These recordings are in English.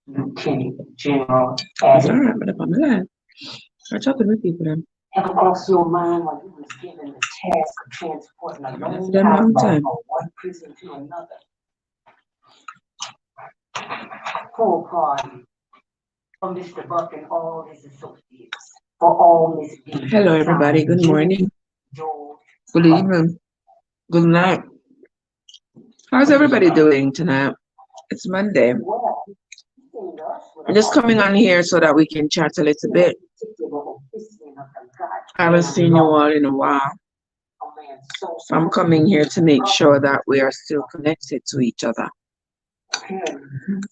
Lieutenant General Adam. Alright, but if I'm alive, I'm talking with people then. Ever crossed your mind while you was given the task of transporting a long time from one prison to another? Poor party for Mr. Buck and all his associates, for all misdeeds. Hello, everybody. Good morning. Good evening. Good night. How's everybody doing tonight? It's Monday. I'm just coming on here so that we can chat a little bit. I haven't seen you all in a while. So I'm coming here to make sure that we are still connected to each other.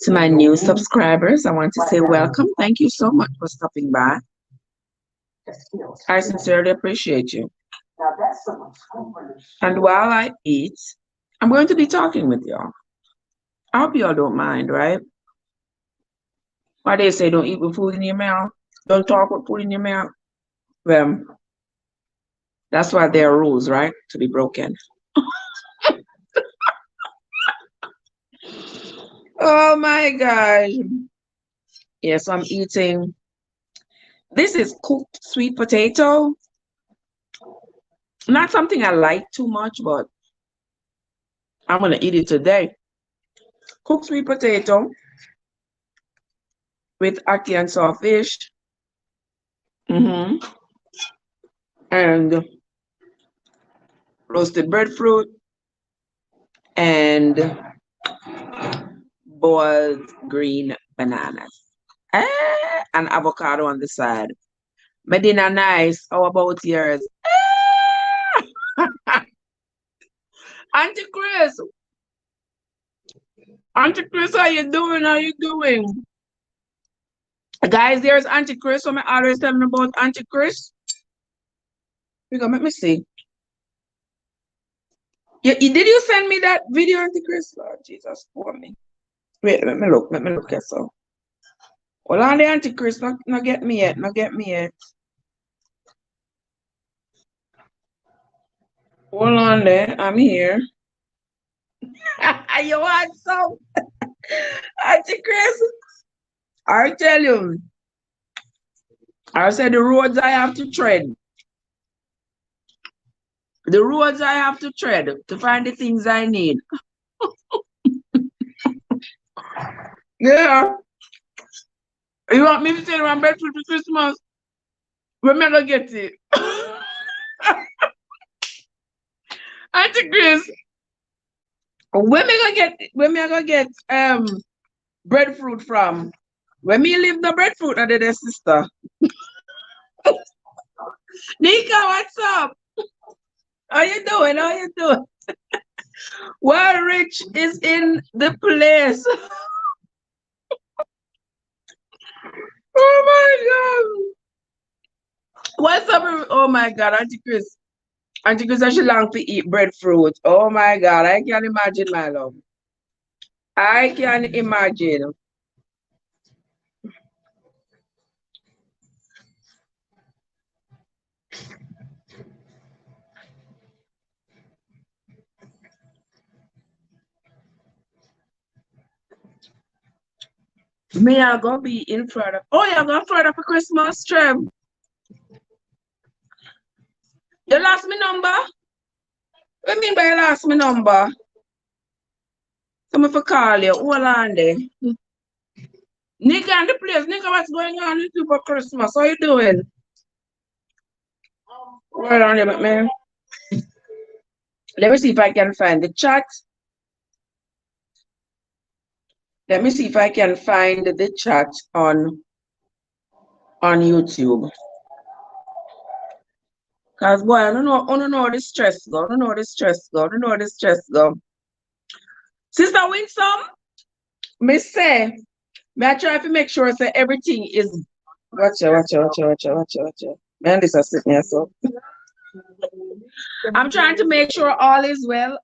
To my new subscribers, I want to say welcome. Thank you so much for stopping by. I sincerely appreciate you. And while I eat, I'm going to be talking with y'all. I hope y'all don't mind, right? Why they say don't eat with food in your mouth, don't talk with food in your mouth. Well, that's why there are rules, right? To be broken. Oh my gosh. Yes, I'm eating. This is cooked sweet potato. Not something I like too much, but I'm gonna eat it today. Cooked sweet potato with ackee and sawfish. And roasted breadfruit and boiled green bananas. And avocado on the side. My dinner nice. How about yours? Auntie Chris. Auntie Chris, how you doing? How you doing? Guys, there's Auntie Chris. So I always telling about Auntie Chris. We go, let me see. Did you send me that video, Auntie Chris? Lord Jesus, for me. Wait, let me look at so. Well, on the Auntie Chris, not get me yet, not get me yet. Hold on there, I'm here. You want some? Auntie Chris, I tell you, I said the roads I have to tread. The roads I have to tread to find the things I need. Yeah. You want me to tell you I'm grateful for Christmas? When am I gonna get it? Auntie Chris, when am I gonna get breadfruit from? When me leave the breadfruit under the sister. Nika, what's up? How you doing? How you doing? Well, Rich is in the place. Oh my God. What's up? Oh my God, Auntie Chris. Auntie Chris, I should long to eat breadfruit. Oh my God, I can't imagine, my love. I can't imagine. Me, I gonna be in Florida. Oh, you're going to Florida for Christmas, Trev? You lost my number? What do you mean by you lost my number? Someone for call you. Hold on there. Nika in the place. Nika, what's going on with you for Christmas? How you doing? Hold on there, man. Let me see if I can find the chat. Let me see if I can find the chat on YouTube. Cause boy, I don't know the stress go. I don't know the stress go. Sister Winsome, me say, may I try to make sure that everything is watch out. Man, this is sitting here so. I'm trying to make sure all is well,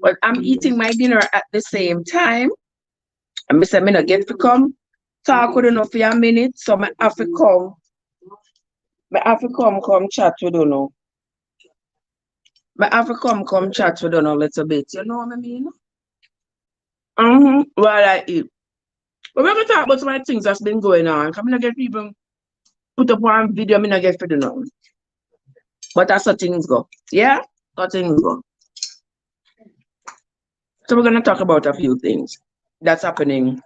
but I'm eating my dinner at the same time. And I say, I'm not get to come talk with you for a minute, so I have to come. Come chat with you now. I have to come chat with you now a little bit. You know what I mean? While I eat. But we're gonna talk about some of the things that's been going on. Come in get people put up one video, I get for the know. But that's how things go. Yeah? How things go. So we're gonna talk about a few things that's happening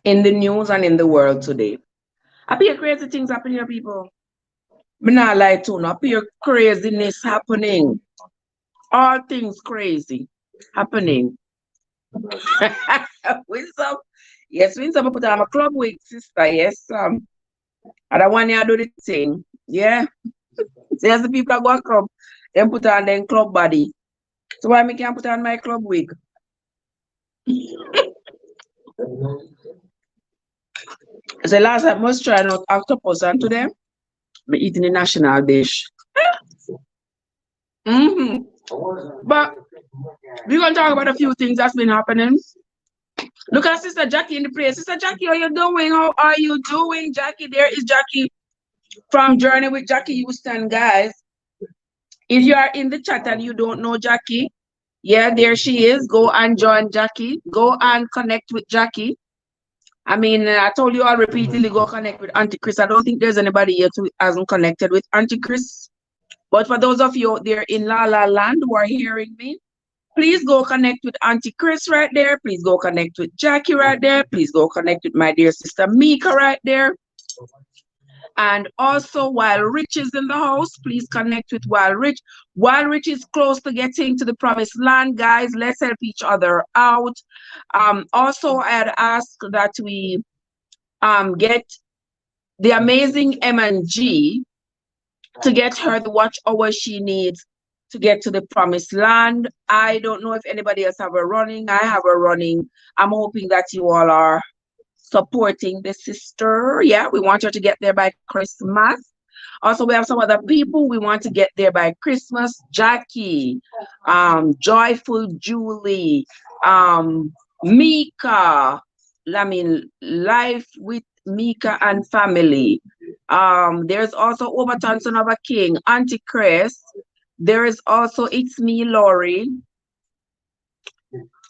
in the news and in the world today. I hear crazy things happening here, people. I'm not lie to you. I hear craziness happening. All things crazy happening. Winsome. Yes, Winsome put on a club week, sister. Yes, and I want you to do the thing. Yeah. So as the people that go to club, then put on their club body. So why me can't put on my club wig? So last time I must try not octopus and today I'm eating the national dish. But we're gonna talk about a few things that's been happening. Look at Sister Jackie in the place. Sister Jackie, how you doing? How are you doing, Jackie? There is Jackie from Journey with Jackie Houston, guys. If you are in the chat and you don't know Jackie, yeah, there she is. Go and join Jackie. Go and connect with Jackie. I mean, I told you all repeatedly, go connect with Auntie Chris. I don't think there's anybody yet who hasn't connected with Auntie Chris. But for those of you out there in La La Land who are hearing me, please go connect with Auntie Chris right there. Please go connect with Jackie right there. Please go connect with my dear sister Mika right there. And also, while Rich is in the house, please connect with While Rich. While Rich is close to getting to the promised land, guys, let's help each other out. Also, I had asked that we get the amazing M&G to get her the watch hours she needs to get to the promised land. I don't know if anybody else have her running. I have her running. I'm hoping that you all are supporting the sister. Yeah, we want her to get there by Christmas. Also, we have some other people we want to get there by Christmas. Jackie, Joyful Julie, Mika, I mean, Life with Mika and Family. There's also Overton, Son of a King, Auntie Chris. There is also It's Me, Lori.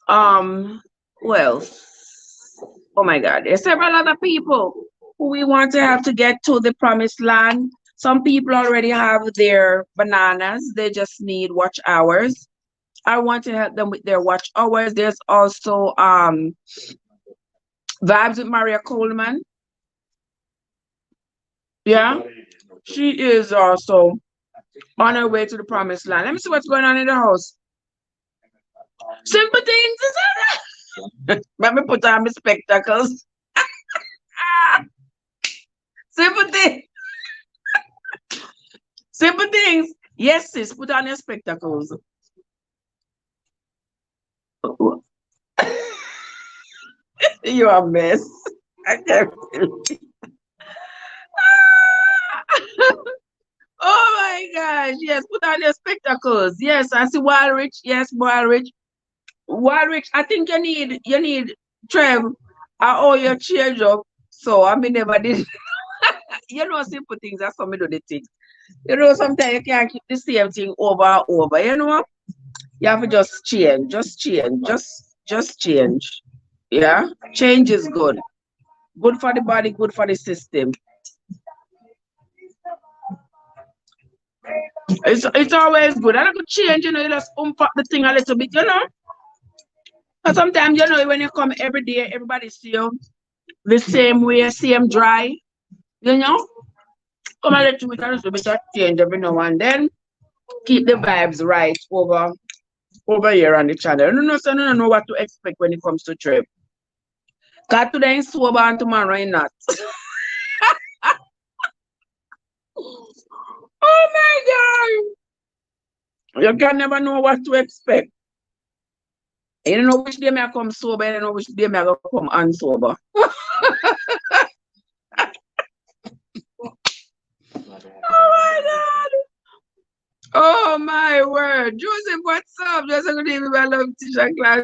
Who else? Oh my God, there's several other people who we want to have to get to the promised land. Some people already have their bananas. They just need watch hours. I want to help them with their watch hours. There's also Vibes with Maria Coleman. Yeah, she is also on her way to the promised land. Let me see what's going on in the house. Simple things. Let me put on my spectacles. Simple things. Simple things. Yes, sis, put on your spectacles. You're a mess. I can't Oh my gosh. Yes, put on your spectacles. Yes, I see Walrich. Yes, Walrich. Walrich, I think you need Trev. I owe your change up. So I mean never did. You know, simple things, that's how me do the things. You know, sometimes you can't keep the same thing over and over. You know, you have to just change, just change. Yeah, change is good. Good for the body, good for the system. It's always good. I could change, you know, you just up the thing a little bit, you know. But sometimes, you know, when you come every day, everybody see you the same way, same dry, you know. Come a little bit of change every now and then. Keep the vibes right over here on the channel. You know, so I don't know what to expect when it comes to Trev. Because today is sober and tomorrow is not. Oh my God! You can never know what to expect. You don't know which day I come sober, you don't know which day I come unsober. Oh my God! Oh my word. Joseph, what's up? Joseph, good evening, my love teacher class.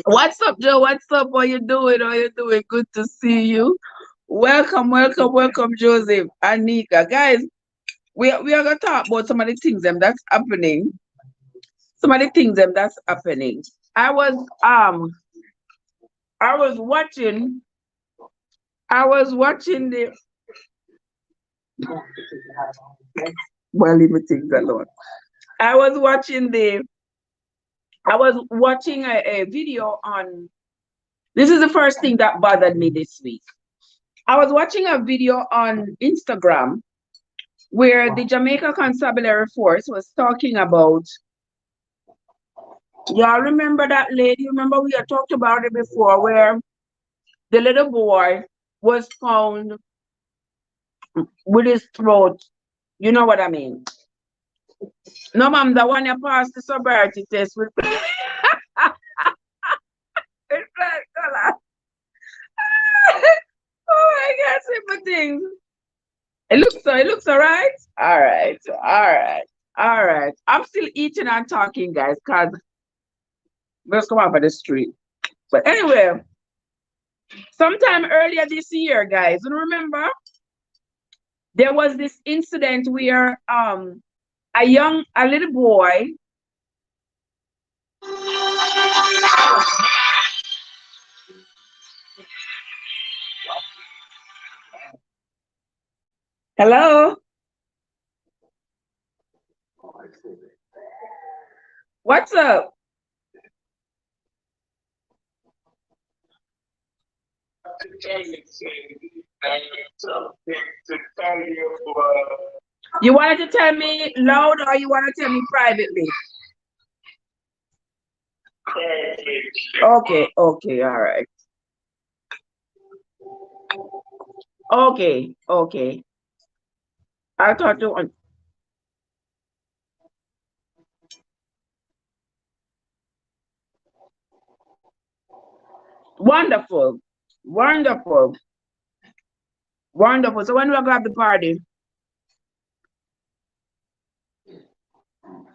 What's up, Joe? What's up? How you doing? How you doing? Good to see you. Welcome, Joseph. Anika. Guys, we are gonna talk about some of the things that's happening. Some of the things that's happening. I was I was watching the well, leave me things alone. I was watching a video on, this is the first thing that bothered me this week. I was watching a video on Instagram where the Jamaica Constabulary Force was talking about, y'all remember that lady? Remember we had talked about it before, where the little boy was found with his throat. You know what I mean? No, ma'am, the one you passed the sobriety test with. It's black color. Oh my God, simple things. It looks all right. All right. I'm still eating and talking, guys, because let's come off of the street. But anyway, sometime earlier this year, guys, you remember there was this incident where a little boy hello, what's up? You wanted to tell me loud or you want to tell me privately? Okay, all right. Okay. I thought you want. Wonderful. So when we go have the party,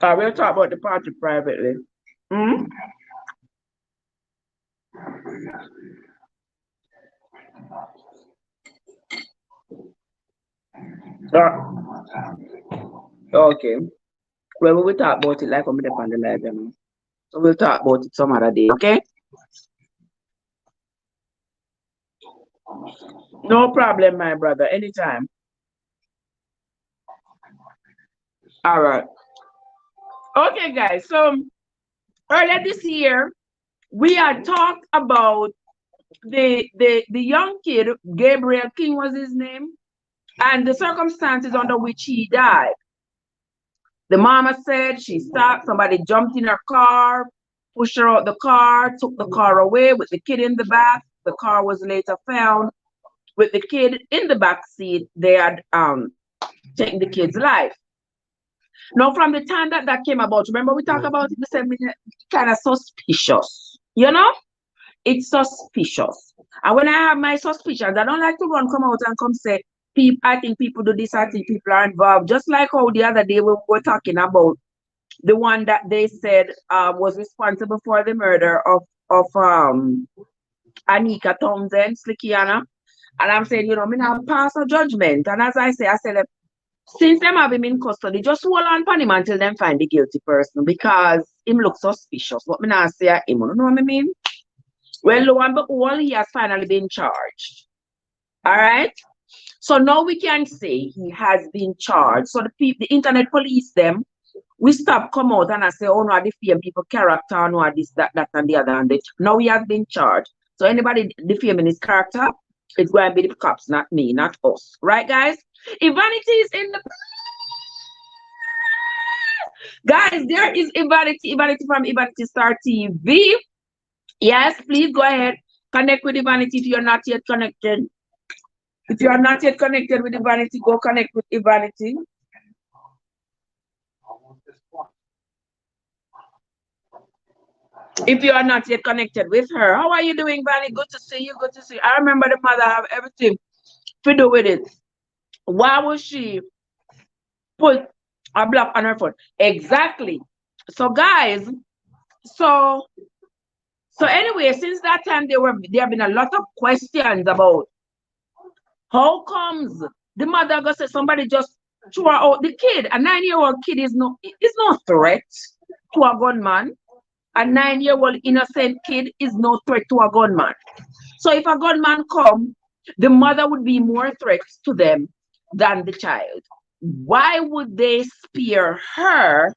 we'll talk about the party privately. Hmm? Okay. Well, we will talk about it like when we're on the live, you know. So we'll talk about it some other day, okay? No problem, my brother. Anytime. All right. Okay, guys. So earlier this year, we had talked about the young kid, Gabriel King was his name, and the circumstances under which he died. The mama said she stopped, somebody jumped in her car, pushed her out the car, took the car away with the kid in the back. The car was later found with the kid in the back seat. They had taken the kid's life. Now, from the time that came about, remember we talked about it, we said kind of suspicious, you know? It's suspicious. And when I have my suspicions, I don't like to come out and come say, I think people do this, I think people are involved. Just like how the other day we were talking about the one that they said was responsible for the murder of Anika Townsend, Slickiana. And I'm saying, you know, me now pass a judgment. And as I said, since them have him in custody, just hold on for him until them find the guilty person, because him looks suspicious. What me now say him, you know what I mean? Well, lo and behold, he has finally been charged. All right. So now we can say he has been charged. So the internet police them, we stop come out and I say, oh no, I defame people character, no, this, that, and the other, and this. Now he has been charged. So anybody defaming his character, it's going to be the cops, not me, not us. Right, guys? If vanity is in the guys, there is Vanity from Vanity Star TV. Yes, please go ahead. Connect with Vanity if you're not yet connected. If you are not yet connected with Vanity, go connect with Vanity. If you are not yet connected with her, how are you doing, Vanity? Good to see you. Good to see you. I remember the mother have everything to do with it. Why would she put a block on her phone? Exactly. So, guys, so anyway, since that time there have been a lot of questions about how comes the mother go say somebody just threw out the kid. A 9-year-old kid is no threat to a gunman. a 9-year-old innocent kid is no threat to a gunman. So if a gunman come, the mother would be more threat to them than the child. Why would they spare her,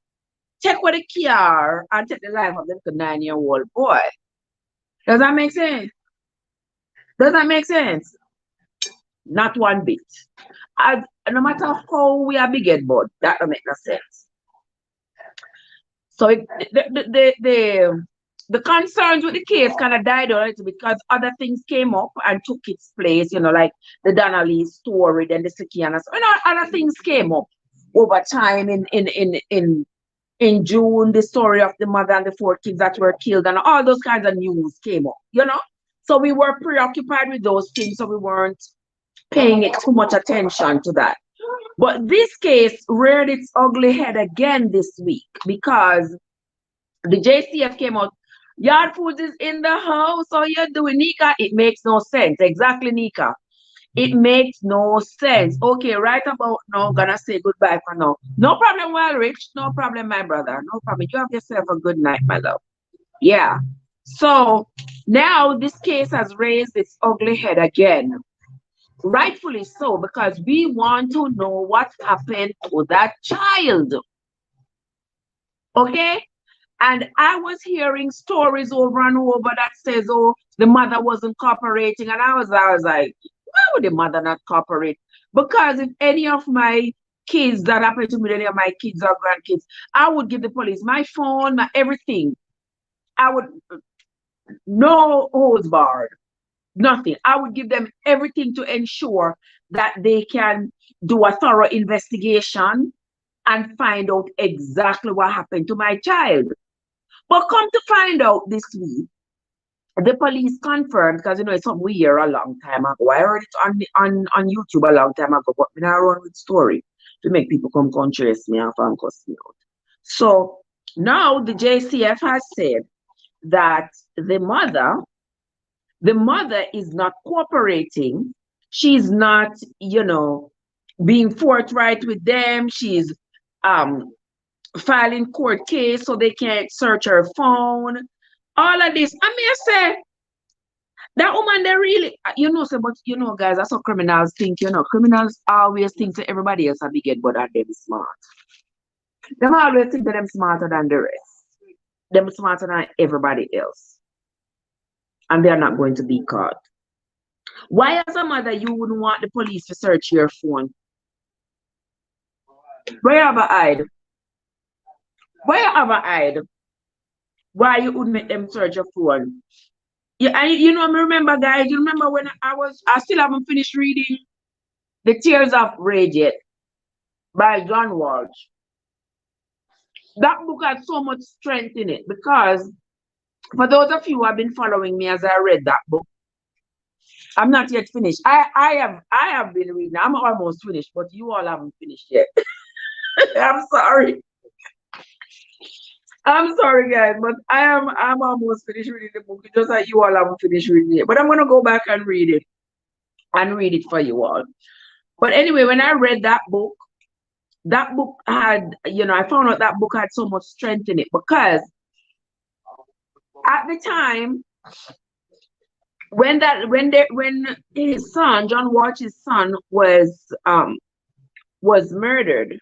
take away the car, and take the life of the 9-year-old boy? Does that make sense? Does that make sense? Not one bit. No matter how we are big head, but that don't make no sense. So the concerns with the case kind of died a little because other things came up and took its place, like the Donnelly story, then the Sikiana, other things came up over time in June, the story of the mother and the 4 kids that were killed and all those kinds of news came up, So we were preoccupied with those things, so we weren't paying it too much attention to that. But this case reared its ugly head again this week because the JCF came out. Yard Foods is in the house. How you doing, Nika? It makes no sense. Exactly, Nika. It makes no sense. Okay, right about now, gonna say goodbye for now. No problem, well, Rich. No problem, my brother. No problem. You have yourself a good night, my love. Yeah. So now this case has raised its ugly head again. Rightfully so, because we want to know what happened to that child. Okay? And I was hearing stories over and over that says, oh, the mother wasn't cooperating. And I was like, why would the mother not cooperate? Because if any of my kids that happened to me, any of my kids or grandkids, I would give the police my phone, my everything. I would, no holds barred, nothing. I would give them everything to ensure that they can do a thorough investigation and find out exactly what happened to my child. But come to find out this week, the police confirmed, because it's something we hear a long time ago. I heard it on YouTube a long time ago, but I run with story to make people come chase me and cuss me out. So now the JCF has said that the mother is not cooperating. She's not, being forthright with them. She's filing court case so they can't search her phone. All of this. I mean, I say, that woman, they really, but guys, that's how criminals think, Criminals always think that everybody else are big head, but that them smart. Them always think that them smarter than the rest. Them smarter than everybody else. And they're not going to be caught. Why, as a mother, you wouldn't want the police to search your phone? Where have I hide? Where have I hide? Why you would make them search your phone? Yeah, and remember, guys, you remember when I still haven't finished reading The Tears of Rage yet by John Walsh. That book had so much strength in it because for those of you who have been following me as I read that book, I'm not yet finished. I have been reading. I'm almost finished, but you all haven't finished yet. I'm sorry. I'm sorry, guys, but I'm almost finished reading the book. It's just like you all haven't finished reading it. But I'm gonna go back and read it for you all. But anyway, when I read that book had, I found out that book had so much strength in it because at the time when his son, John Walsh's son, was murdered,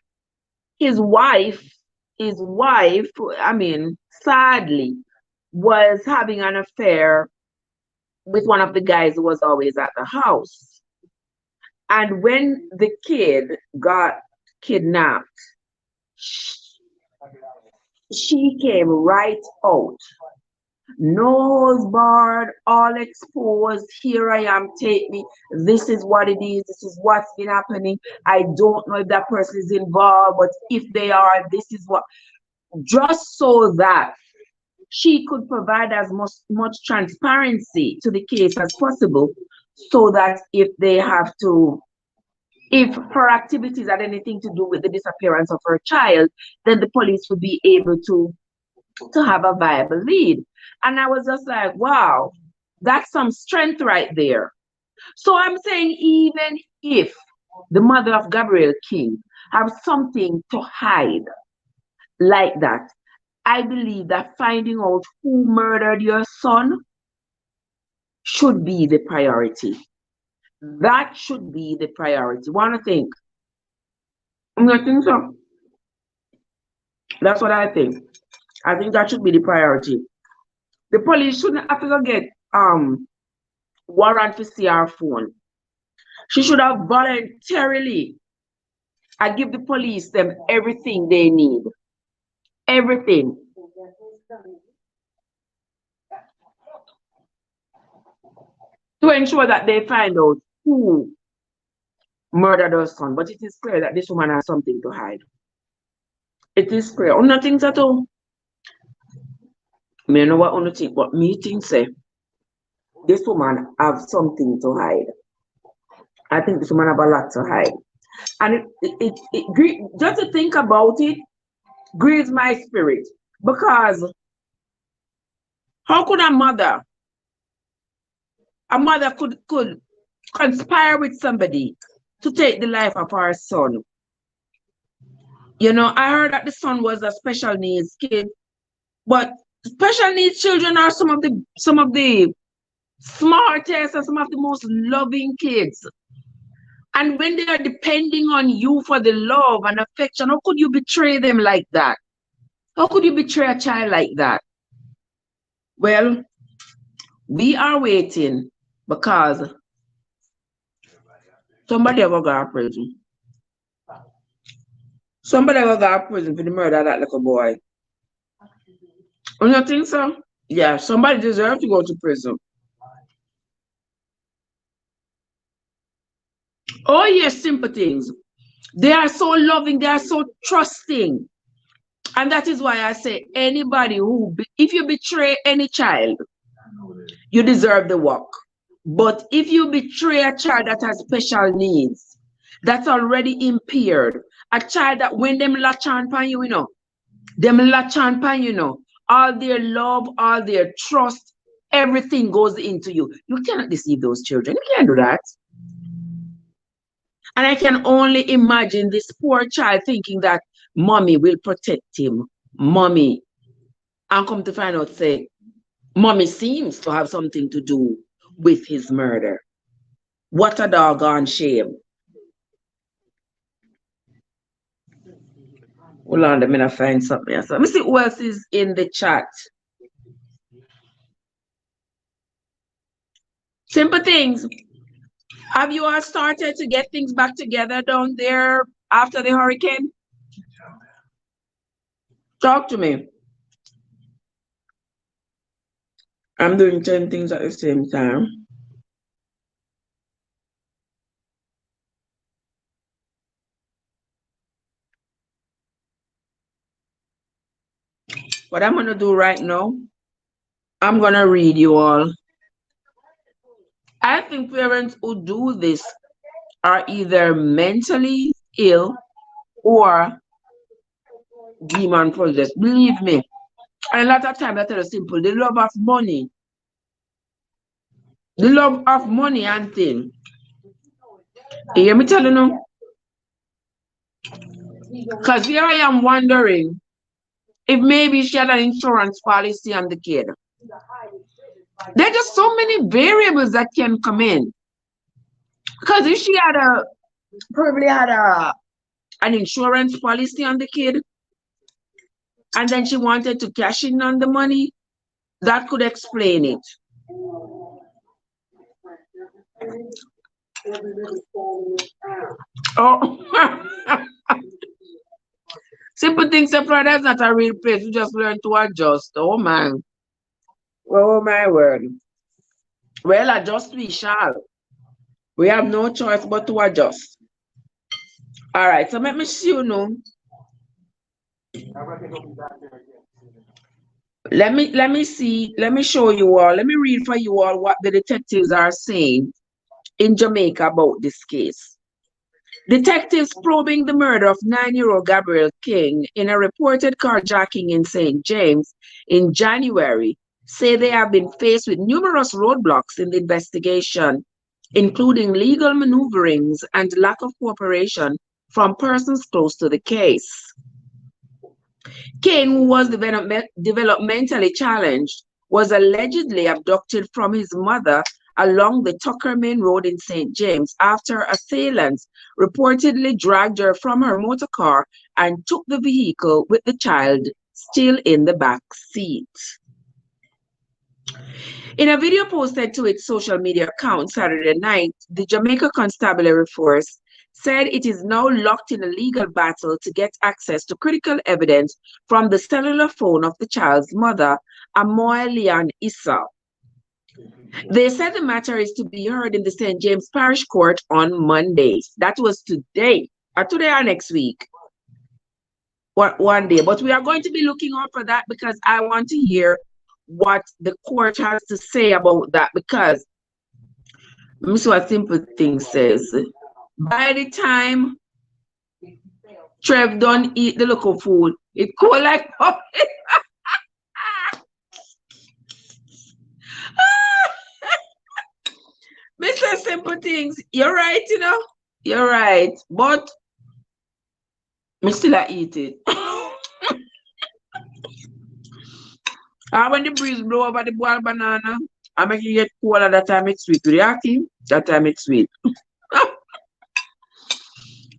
his wife, I mean, sadly, was having an affair with one of the guys who was always at the house. And when the kid got kidnapped, she came right out. Nose barred, all exposed. Here I am, take me. This is what it is. This is what's been happening. I don't know if that person is involved, but if they are, this is what. Just so that she could provide as much transparency to the case as possible, so that if her activities had anything to do with the disappearance of her child, then the police would be able to have a viable lead. And I was just like, wow, that's some strength right there. So I'm saying, even if the mother of Gabriel King have something to hide like that, I believe that finding out who murdered your son should be the priority. That should be the priority. Wanna think? I think so. That's what I think. I think that should be the priority. The police shouldn't have to go get warrant to see our phone. She should have voluntarily give the police them everything they need. Everything. To ensure that they find out who murdered her son. But it is clear that this woman has something to hide. It is clear. Oh, nothing at all. Me know what I think, but me think say this woman have something to hide. I think this woman have a lot to hide. And it just to think about it grieves my spirit. Because how could a mother could conspire with somebody to take the life of her son? You know, I heard that the son was a special needs kid, but special needs children are some of the smartest and some of the most loving kids. And when they are depending on you for the love and affection, how could you betray them like that? How could you betray a child like that? Well, we are waiting because somebody ever got to prison. Somebody ever got to prison for the murder of that little boy. You don't think so? Yeah, somebody deserves to go to prison. Oh, yes, simple things. They are so loving, they are so trusting. And that is why I say anybody if you betray any child, you deserve the work. But if you betray a child that has special needs, that's already impaired, a child that when them latch on pan you, all their love, all their trust, everything goes into you. You cannot deceive those children. You can't do that. And I can only imagine this poor child thinking that mommy will protect him. Mommy. And come to find out, say, mommy seems to have something to do with his murder. What a doggone shame. Hold on, let me find something else. Let me see who else is in the chat. Simple things. Have you all started to get things back together down there after the hurricane? Talk to me. I'm doing 10 things at the same time. What I'm going to do right now, I'm going to read you all. I think parents who do this are either mentally ill or demon possessed. Believe me. And a lot of times I tell you simple, the love of money. The love of money and thing. You hear me telling you? Because here I am wondering if maybe she had an insurance policy on the kid. There are just so many variables that can come in. Because if she had probably had an insurance policy on the kid, and then she wanted to cash in on the money, that could explain it. Oh, simple things, that's not a real place. You just learn to adjust. Oh, man. Oh, my word. Well, adjust we shall. We have no choice but to adjust. All right, so let me see you know. Let me show you all. Let me read for you all what the detectives are saying in Jamaica about this case. Detectives probing the murder of 9-year-old Gabriel King in a reported carjacking in St. James in January say they have been faced with numerous roadblocks in the investigation, including legal maneuverings and lack of cooperation from persons close to the case. King, who was developmentally challenged, was allegedly abducted from his mother along the Tuckerman Road in St. James after assailants reportedly dragged her from her motor car and took the vehicle with the child still in the back seat. In a video posted to its social media account Saturday night, the Jamaica Constabulary Force said it is now locked in a legal battle to get access to critical evidence from the cellular phone of the child's mother, Amoy Leon Issa. They said the matter is to be heard in the St. James Parish Court on Monday. That was today, today or next week. One day. But we are going to be looking out for that because I want to hear what the court has to say about that, because let me see what Simple Thing says. By the time Trev don't eat the local food, it cool like Mr. Simple Things, you're right, you know. You're right. But I still eat it. When the breeze blow over the boiled banana, I make it get cool at that time it's sweet. Yaki, that time it's sweet.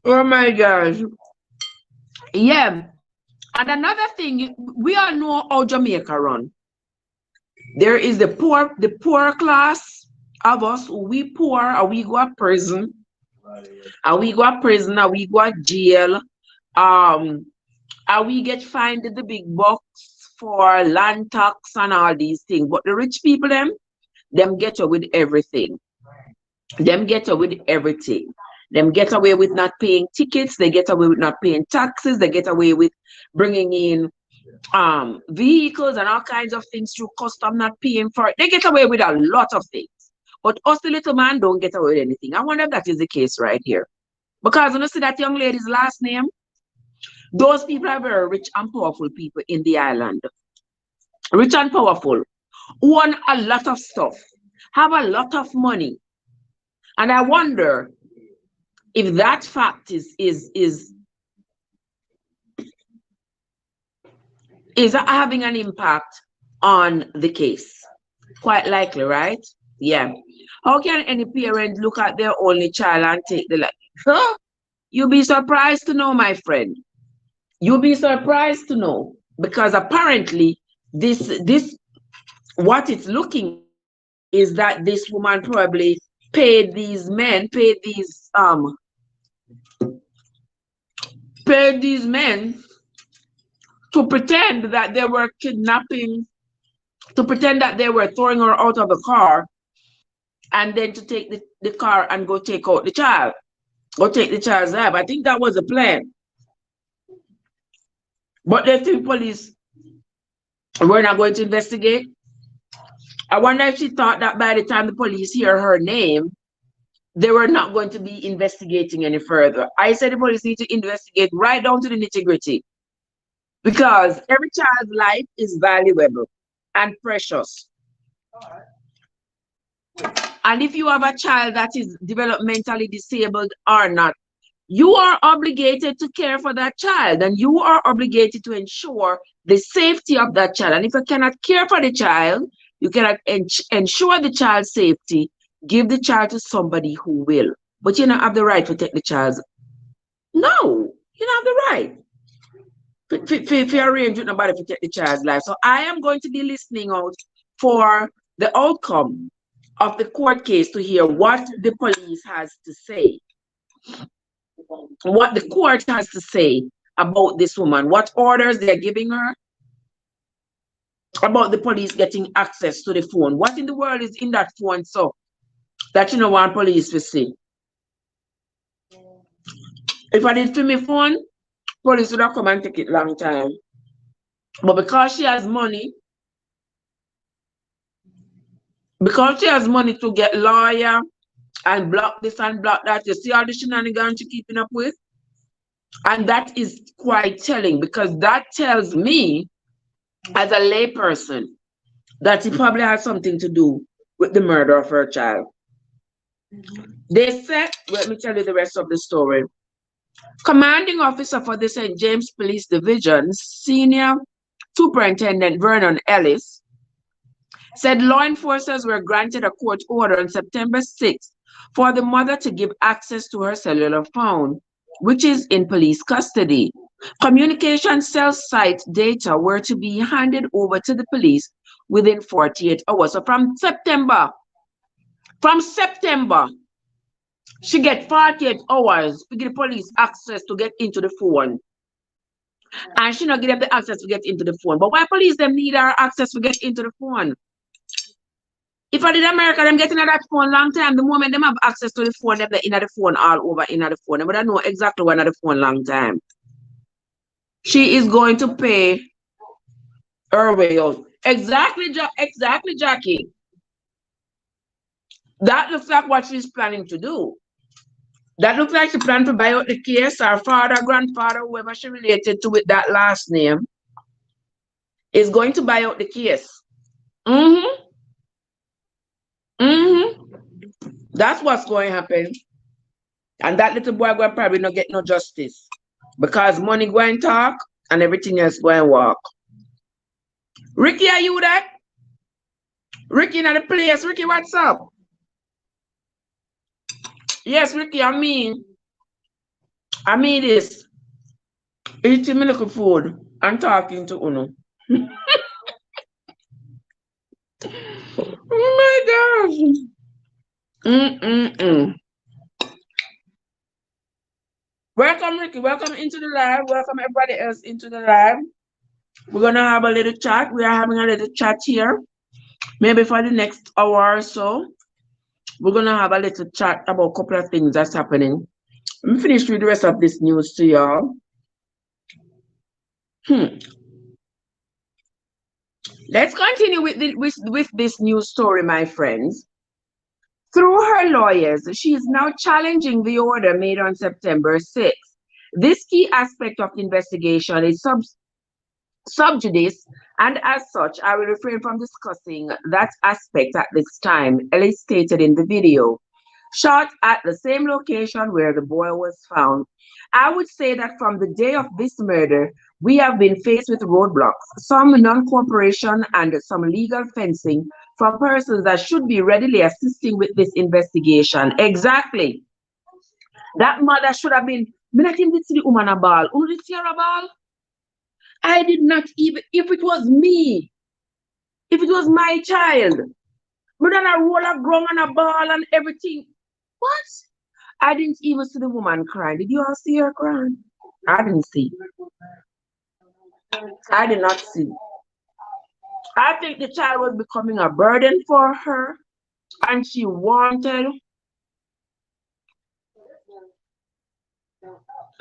Oh my gosh. Yeah. And another thing, we all know how Jamaica run. There is the poor class of us, we poor, or we go to prison, or we go to jail, and we get fined the big bucks for land tax and all these things. But the rich people, them get away with everything. Them get away with everything. Them get away with not paying tickets. They get away with not paying taxes. They get away with bringing in vehicles and all kinds of things through custom, not paying for it. They get away with a lot of things. But us, the little man, don't get away with anything. I wonder if that is the case right here. Because when you see that young lady's last name, those people are very rich and powerful people in the island. Rich and powerful, own a lot of stuff, have a lot of money. And I wonder if that fact is having an impact on the case. Quite likely, right? Yeah. How can any parent look at their only child and take the life? Huh? You'll be surprised to know, my friend. You'll be surprised to know, because apparently this what it's looking is that this woman probably paid these men to pretend that they were kidnapping, to pretend that they were throwing her out of the car, and then to take the car and go take out the child, go take the child's life. I think that was the plan. But they think police were not going to investigate. I wonder if she thought that by the time the police hear her name, they were not going to be investigating any further. I said the police need to investigate right down to the nitty-gritty, because every child's life is valuable and precious. And if you have a child that is developmentally disabled or not, you are obligated to care for that child, and you are obligated to ensure the safety of that child. And if you cannot care for the child, you cannot ensure the child's safety, give the child to somebody who will. But you don't have the right to take the child's. No, you don't have the right. If you arrange with nobody to take the child's life. So I am going to be listening out for the outcome of the court case to hear what the police has to say. What the court has to say about this woman, what orders they're giving her, about the police getting access to the phone. What in the world is in that phone so that you don't want police to see? If I did film my phone, police would have come and take it long time. But because she has money, to get lawyer and block this and block that, you see all the shenanigans she's keeping up with? And that is quite telling, because that tells me, as a layperson, that he probably has something to do with the murder of her child. They said, let me tell you the rest of the story. Commanding officer for the St. James Police Division, Senior Superintendent Vernon Ellis, said law enforcers were granted a court order on September 6th for the mother to give access to her cellular phone, which is in police custody. Communication cell site data were to be handed over to the police within 48 hours. So from September, she get 48 hours to give the police access to get into the phone. And she not give them the access to get into the phone. But why police them need her access to get into the phone? If I did America, them getting at that phone long time. The moment them have access to the phone, them in the phone all over in the phone. But I know exactly when at the phone long time. She is going to pay her way out. Exactly, Jackie. That looks like what she's planning to do. That looks like she planned to buy out the case. Her father, grandfather, whoever she related to with that last name, is going to buy out the case. That's what's going to happen. And that little boy will probably not get no justice. Because money going to talk and everything else going to walk. Ricky, are you that? Ricky in the place. Ricky, what's up? Yes, Ricky, I mean this. Eating me little food and talking to Uno. Oh my gosh. Welcome, Ricky. Welcome into the live. Welcome everybody else into the live. We're going to have a little chat. We are having a little chat here. Maybe for the next hour or so. We're going to have a little chat about a couple of things that's happening. Let me finish with the rest of this news to y'all. Let's continue with this news story, my friends. Through her lawyers, she is now challenging the order made on September 6th. This key aspect of the investigation is sub judice, and as such, I will refrain from discussing that aspect at this time, Ellis stated in the video. Shot at the same location where the boy was found. I would say that from the day of this murder, we have been faced with roadblocks, some non-cooperation and some legal fencing from persons that should be readily assisting with this investigation. Exactly. That mother should have been, I didn't see the woman a ball. Who did see her a ball? I did not even, if it was me, if it was my child, but then I roll a ground and a ball and everything. What? I didn't even see the woman crying. Did you all see her crying? I didn't see. I did not see. I think the child was becoming a burden for her, and she wanted.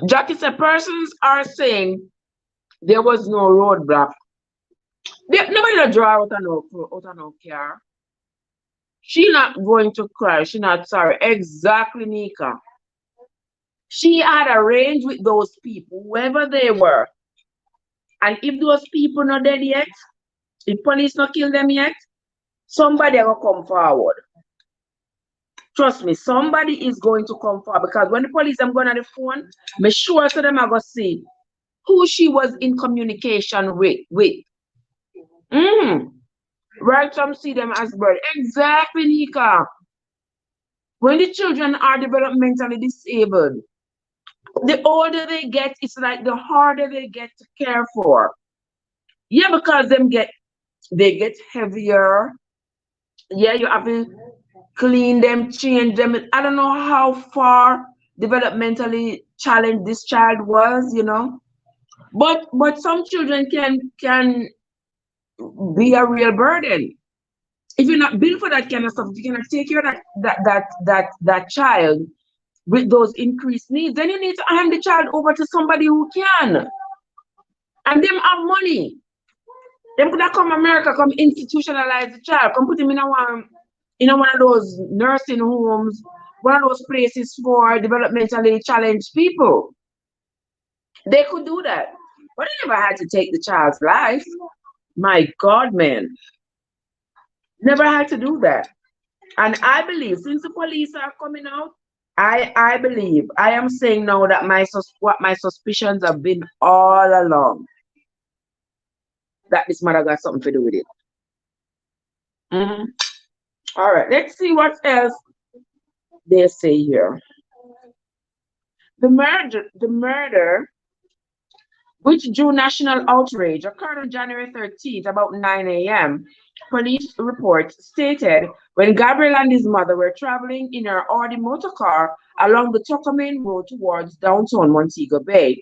Jackie said persons are saying there was no roadblock. Nobody draw out of no car. She not going to cry. She not sorry. Exactly, Nika. She had arranged with those people, whoever they were. And if those people not dead yet, if police not kill them yet, somebody will come forward. Trust me, somebody is going to come forward. Because when the police are going on the phone, make sure so them are going to see who she was in communication with. Right, some see them as bird. Exactly, Nika. When the children are developmentally disabled, the older they get, it's like the harder they get to care for. Yeah, because they get heavier. Yeah, you have to clean them, change them. I don't know how far developmentally challenged this child was, you know. But some children can be a real burden. If you're not built for that kind of stuff, if you cannot take care of that child with those increased needs, then you need to hand the child over to somebody who can. And them have money. Them could have come America, come institutionalize the child, come put him in one of those nursing homes, one of those places for developmentally challenged people. They could do that. But they never had to take the child's life. My God, man. Never had to do that. And I believe since the police are coming out I believe, I am saying now that what my suspicions have been all along, that this mother got something to do with it. All right, let's see what else they say here. The murder, which drew national outrage, occurred on January 13th, about 9 a.m. Police reports stated when Gabriel and his mother were traveling in her Audi motor car along the Tuckerman Road towards downtown Montego Bay.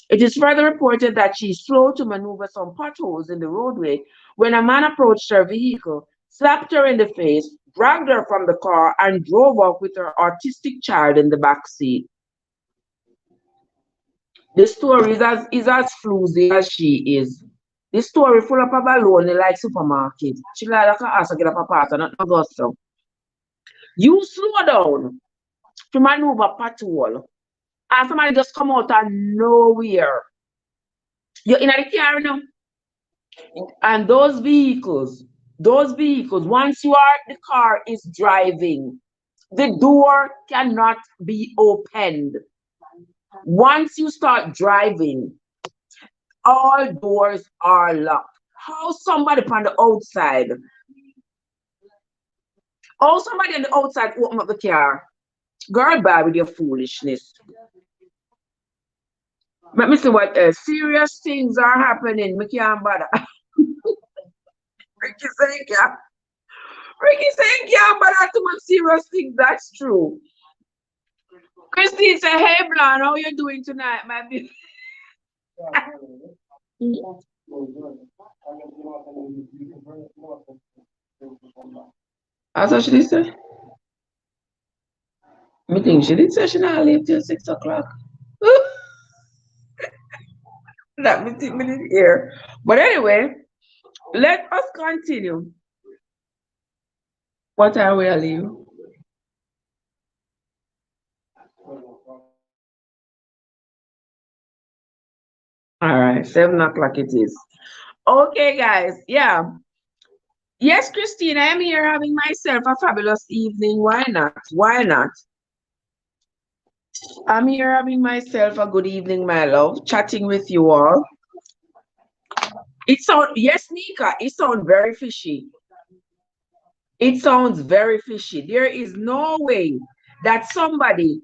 It is further reported that she slowed to maneuver some potholes in the roadway when a man approached her vehicle, slapped her in the face, dragged her from the car, and drove off with her autistic child in the back seat. The story is as fluzy as she is. The story full of a balloon like supermarket. She like a ask to get up a part and not go so. You slow down to maneuver patrol. And somebody just come out of nowhere. You're in the car now. And those vehicles, once the car is driving, the door cannot be opened. Once you start driving, all doors are locked. How somebody on the outside? How somebody on the outside open up the car? Girl, bye with your foolishness. Let me see what else. Serious things are happening. Me can't bother. Ricky saying, yeah. Ricky saying, yeah, but that's too much serious things. That's true. Christine said, hey, Blan, how you doing tonight, my baby? That's what she did say? I think she did say she not leave till 6 o'clock. That me think me did hear. But anyway, let us continue. What time will I leave? All right, 7 o'clock it is. Okay, guys. Yeah. Yes, Christine, I am here having myself a fabulous evening. Why not? Why not? I'm here having myself a good evening, my love, chatting with you all. Yes, Nika, it sounds very fishy. It sounds very fishy. There is no way that somebody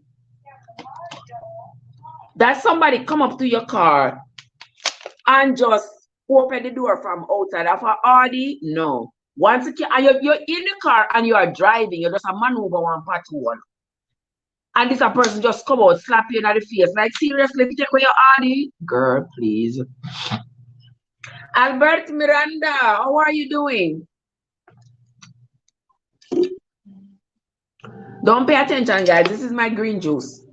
come up to your car and just open the door from outside of an Audi. No. Once you're in the car and you are driving, you just a maneuver one patrol. And this a person just come out, slap you in the face. Like, seriously, take away your Audi? Girl, please. Albert Miranda, how are you doing? Don't pay attention, guys. This is my green juice.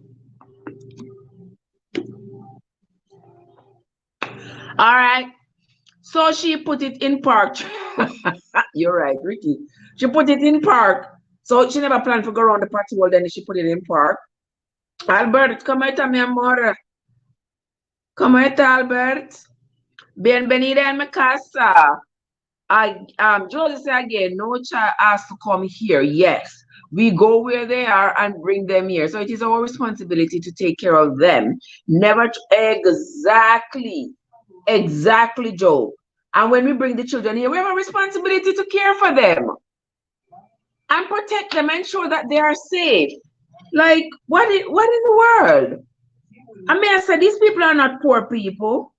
All right. So she put it in park. You're right, Ricky. She put it in park. So she never planned to go around the patrol, then she put it in park. Albert, come here, mi amor. Come here, Albert. Bienvenida en mi casa. Josie say again, no child has to come here. Yes, we go where they are and bring them here. So it is our responsibility to take care of them. Never exactly, Joe. And when we bring the children here, we have a responsibility to care for them and protect them, ensure that they are safe. Like, what in the world? I mean, I said, these people are not poor people.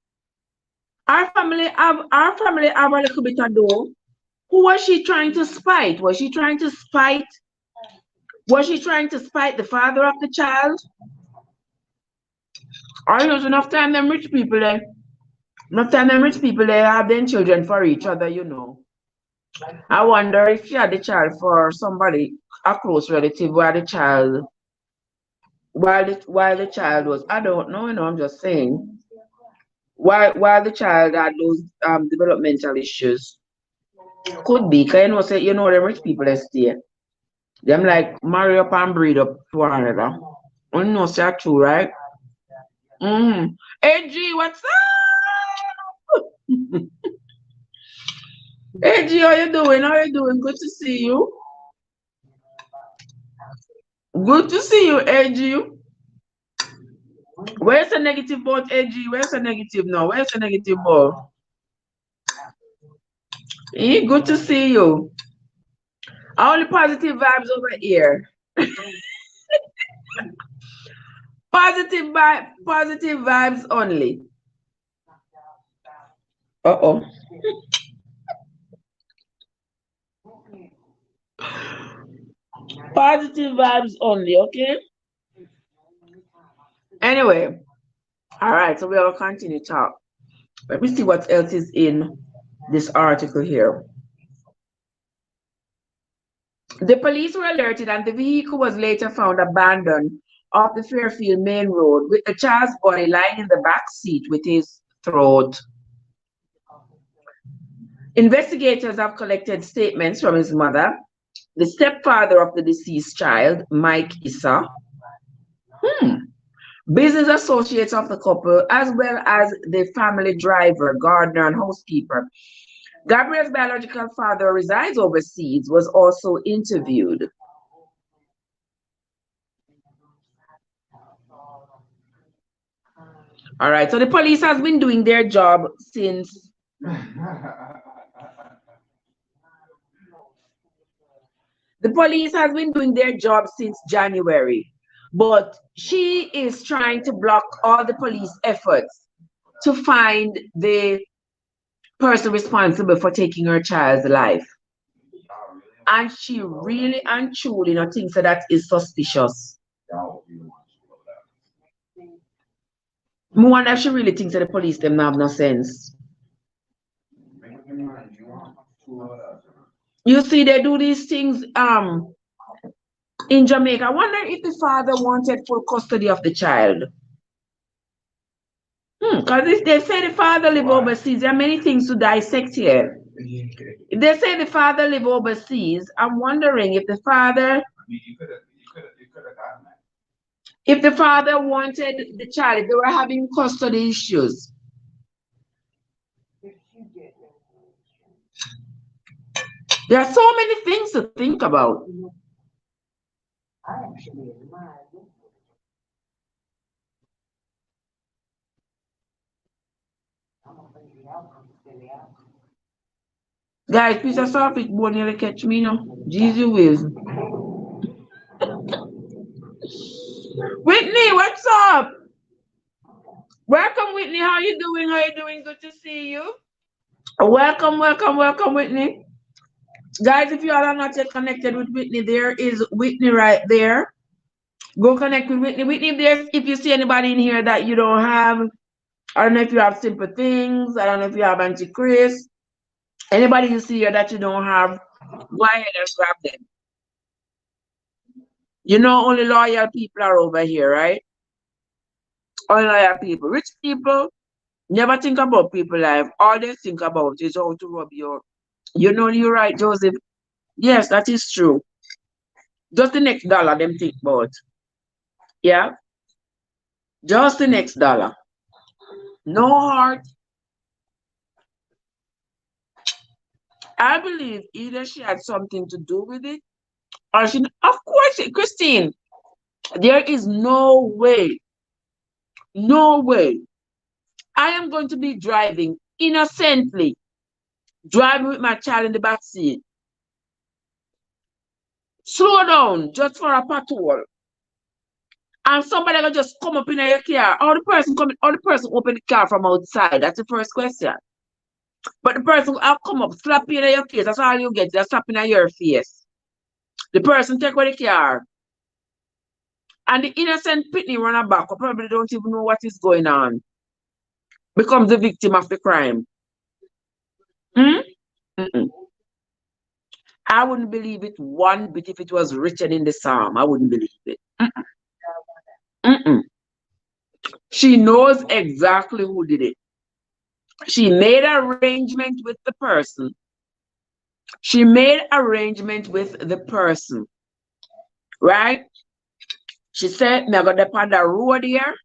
Our family have a little bit of dough. Who was she trying to spite? Was she trying to spite the father of the child? Or enough time them rich people there. Enough time them rich people there have their children for each other, you know. I wonder if she had the child for somebody, a close relative, while the child was, I don't know, you know, I'm just saying. While the child had those developmental issues. Could be, because you know them rich people stay. Them like marry up and breed up to one another. You know, say true, right? Hey G, what's up? Hey G, how you doing? How you doing? Good to see you. Good to see you, AG. Where's the negative board, AG? Where's the negative now? Where's the negative board? Good to see you. Only positive vibes over here. Positive vibes only. Uh-oh. Positive vibes only, okay? Anyway, all right, so we'll continue to talk. Let me see what else is in this article here. The police were alerted and the vehicle was later found abandoned off the Fairfield Main Road with the child's body lying in the back seat with his throat. Investigators have collected statements from his mother, the stepfather of the deceased child, Mike Issa, business associates of the couple, as well as the family driver, gardener, and housekeeper. Gabriel's biological father resides overseas, was also interviewed. All right, so the police has been doing their job since January, but she is trying to block all the police efforts to find the person responsible for taking her child's life. And she really and truly thinks that is suspicious. I wonder if she really thinks that the police them have no sense. You see, they do these things in Jamaica. I wonder if the father wanted full custody of the child. Because if they say the father live overseas, there are many things to dissect here. If they say the father live overseas, I'm wondering if the father wanted the child, if they were having custody issues. There are so many things to think about. Guys, piece of sausage won't nearly catch me now. Jesus whiz. Whitney, what's up? Welcome, Whitney. How you doing? How you doing? Good to see you. Welcome, Whitney. Guys, if you all are not yet connected with Whitney, there is Whitney right there. Go connect with Whitney. Whitney, if you see anybody in here that you don't have, I don't know if you have Simple Things, I don't know if you have Auntie Chris. Anybody you see here that you don't have, go ahead and grab them. Only loyal people are over here, right? Only loyal people. Rich people never think about people life. All they think about is how to rob your. You're right, Joseph. Yes, that is true. Just the next dollar them think about. Yeah? Just the next dollar. No heart. I believe either she had something to do with it, or she, of course, Christine, there is no way, I am going to be driving innocently, driving with my child in the back seat. Slow down just for a patrol. And somebody will just come up in your car. Or the person open the car from outside. That's the first question. But the person will come up, slap you in your face. That's all you get. Just slapping in your face. The person take away the car. And the innocent pitney runner back who probably don't even know what is going on becomes the victim of the crime. I wouldn't believe it one bit if it was written in the psalm. I wouldn't believe it. She knows exactly who did it. She made arrangement with the person. Right? She said, "Me go up on the road here.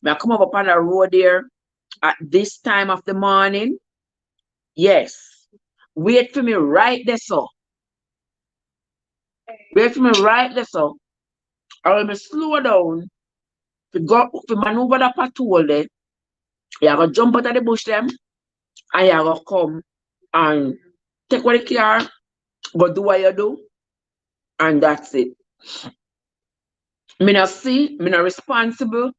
Me come up on the road here at this time of the morning. Yes. Wait for me right there, so. Wait for me right there, so. I will slow down to maneuver the patrol there. You go jump out of the bush them and you go come and take what the car, go do what you do, and that's it. Me not see, me not responsible.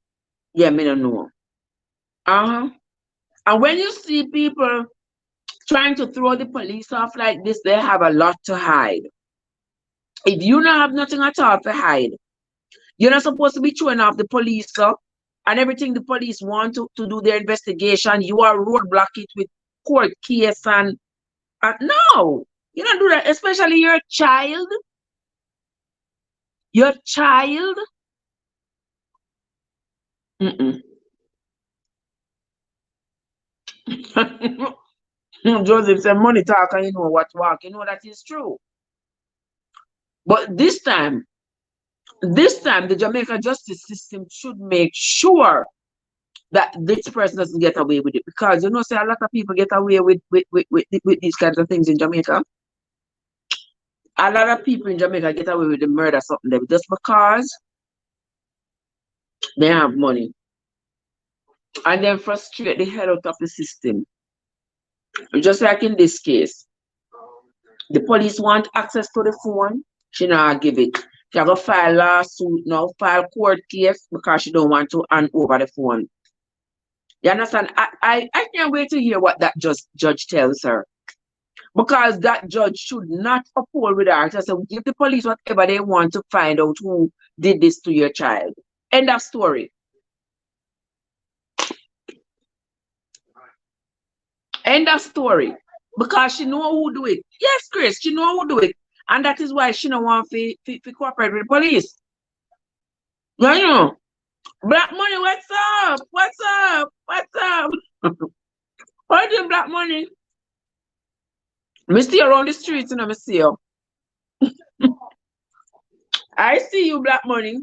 Yeah, me not know. Uh-huh. And when you see people trying to throw the police off like this, they have a lot to hide. If you don't have nothing at all to hide, you're not supposed to be throwing off the police up and everything the police want to do their investigation. You are roadblock it with court case and no, you don't do that, especially your child. Your child. Mm-mm. Joseph said money talk and you know what walk. You know that is true. But this time, the Jamaica justice system should make sure that this person doesn't get away with it. Because you know, say a lot of people get away with these kinds of things in Jamaica. A lot of people in Jamaica get away with the murder something there just because they have money. And then frustrate the hell out of the system. Just like in this case. The police want access to the phone, she not give it. She have to file lawsuit now, file court case because she don't want to hand over the phone. You understand? I can't wait to hear what that judge tells her. Because that judge should not uphold with her. Just say, give the police whatever they want to find out who did this to your child. End of story. End of story. Because she know who do it. Yes, Chris, she know who do it. And that is why she don't want to cooperate with the police. You know. Black money, what's up? What's up? What's up? What you black money? Me see you around the streets, you know, me see you. I see you, black money,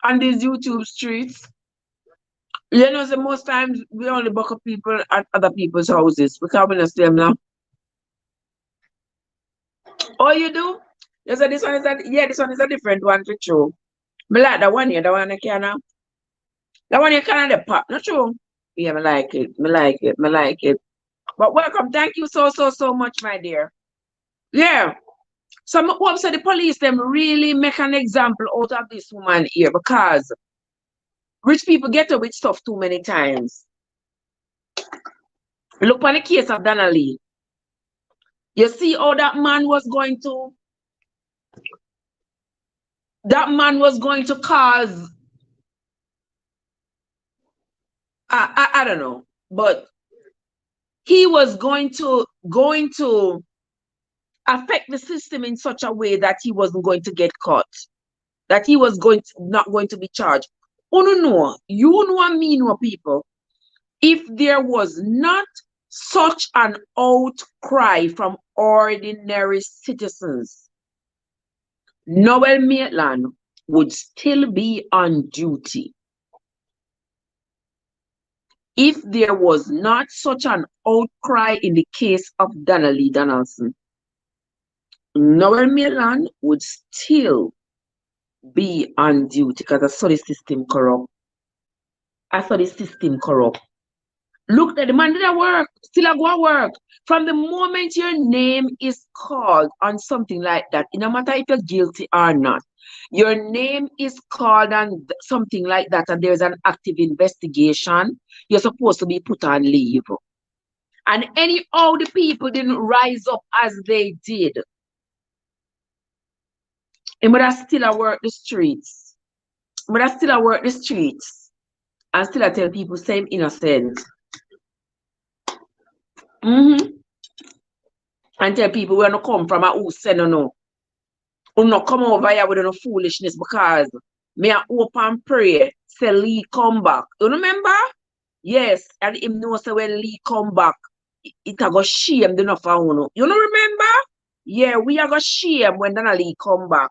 on these YouTube streets. You know, so most times we only buck up people at other people's houses. We can't win them now. Oh, you do? You said this one is this one is a different one to show. Me like that one here, the one I can now. That one you can the pop, not true. Yeah, me like it. Me like it. Me like it. But welcome. Thank you so much, my dear. Yeah. So I hope so the police them really make an example out of this woman here because rich people get away with stuff too many times. Look on the case of Donnelly. You see how that man was going to cause I don't know, but he was going to affect the system in such a way that he wasn't going to get caught, that he was not going to be charged. Oh no, you know and me know people. If there was not such an outcry from ordinary citizens, Noel Maitland would still be on duty. If there was not such an outcry in the case of Donnelly Donaldson, Noel Maitland would still be on duty because I saw the system corrupt. Look, the man did work, still a go work. From the moment your name is called on something like that, no matter if you're guilty or not, your name is called on something like that and there's an active investigation, you're supposed to be put on leave. And anyhow the people didn't rise up as they did. And but I still work the streets. And still I tell people same innocent. And tell people we're not come from a who said no. We not come over here with no foolishness because me a hope and pray say Lee come back. You remember? Yes, and him know say when Lee come back, it a go shame the enough for uno. You know remember? Yeah, we are go shame when Lee come back.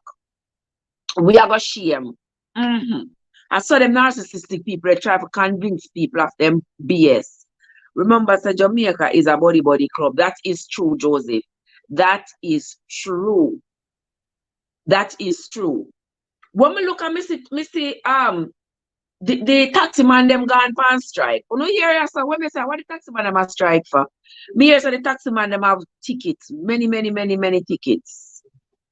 We are go shame. I saw them narcissistic people they try to convince people of them BS. Remember, say Jamaica is a body club. That is true, Joseph. That is true. That is true. When me look at me see the taxi man them gone on strike. You know here so when me say what the taxi man them a strike for? Me hear say the taxi man them have tickets, many tickets.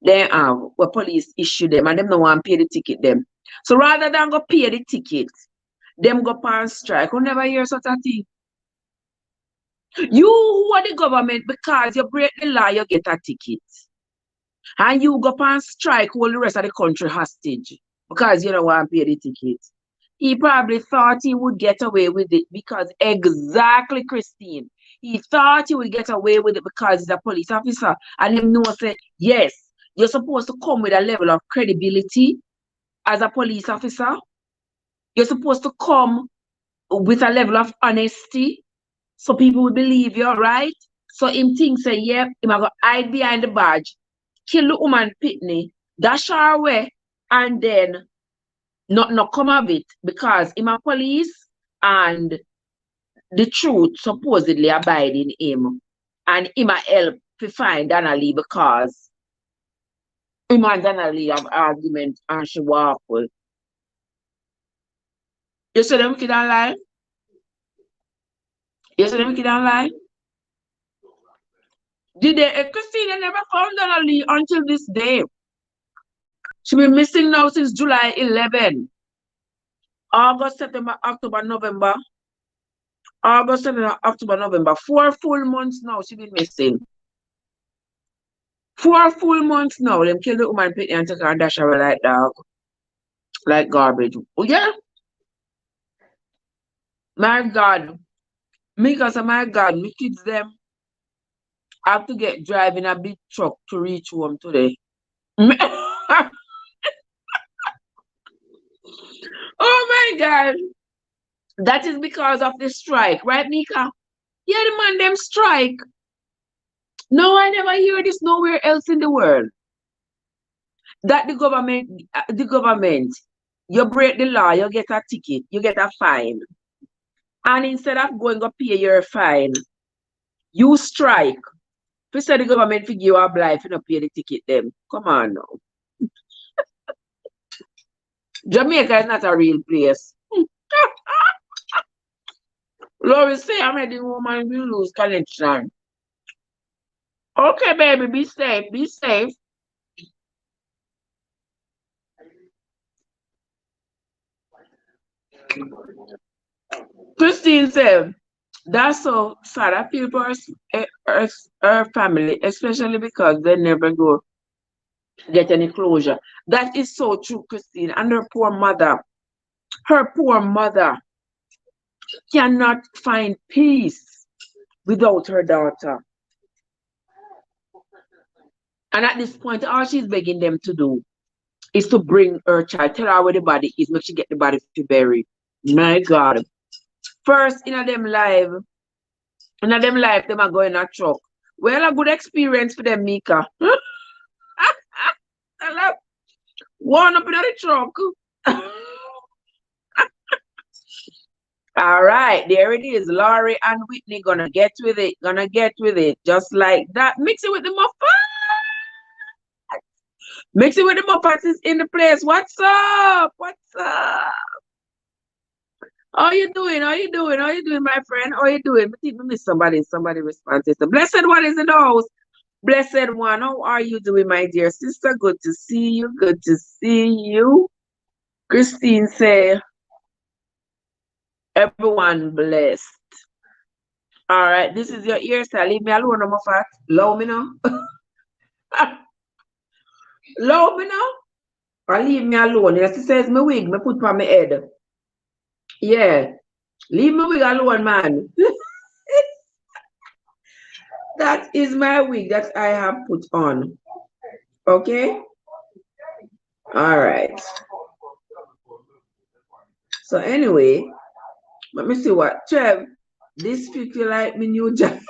They have where police issue them and them no want pay the ticket them. So rather than go pay the ticket, them go on strike. You never hear such a thing. You who are the government because you break the law, you get a ticket. And you go on strike, hold the rest of the country hostage because you don't want to pay the ticket. He probably thought he would get away with it because exactly, Christine. He thought he would get away with it because he's a police officer. And him know say, yes, you're supposed to come with a level of credibility as a police officer. You're supposed to come with a level of honesty so people will believe you, right? So him thinks say, yeah, him go hide behind the badge, kill the woman pitney, dash her away, and then not come of it because him a police and the truth supposedly abide in him. And him a help to find Donnelly because him and Donnelly have argument and she walk with. You see them kid online? You see them kid online? Did they, Christina never found Donnelly until this day. She been missing now since July 11. August, September, October, November. August, September, October, November. 4 full months now she been missing. 4 full months now. Them kill the woman pitney and take her and dash her like dog. Like garbage. Oh yeah. My God. Because of my God, my kids them have to get driving a big truck to reach home today. Oh my God. That is because of the strike, right, Mika? Yeah, the man them strike. No, I never hear this nowhere else in the world. That the government, you break the law, you get a ticket, you get a fine. And instead of going to pay your fine, you strike. If say the government figure you are blind, you don't pay the ticket them. Come on now. Jamaica is not a real place. Lord say I'm the woman will lose connection. Okay, baby, be safe, be safe. Christine said, that's so sad. I feel for her family, especially because they never go get any closure. That is so true, Christine. And her poor mother cannot find peace without her daughter. And at this point, all she's begging them to do is to bring her child, tell her where the body is, make she get the body to bury. My God. First, in a them life, them are going a truck. Well, a good experience for them, Mika. One up in the truck. All right, there it is. Laurie and Whitney gonna get with it. Just like that. Mix it with the muffin. Mix it with the muffins is in the place. What's up? What's up? How you doing? How you doing? How you doing, my friend? How you doing? I think we miss somebody. Somebody responds. The blessed one is in the house. Blessed one, how are you doing, my dear sister? Good to see you. Good to see you. Christine say, everyone blessed. All right, this is your earstyle. Leave me alone, I'm fat. Low me now. Low me now. Or leave me alone. Yes, she says my wig, me put on my head. Yeah. Leave my wig alone, man. That is my wig that I have put on. Okay? All right. So anyway, let me see what. Trev, this fit you like my new jacket.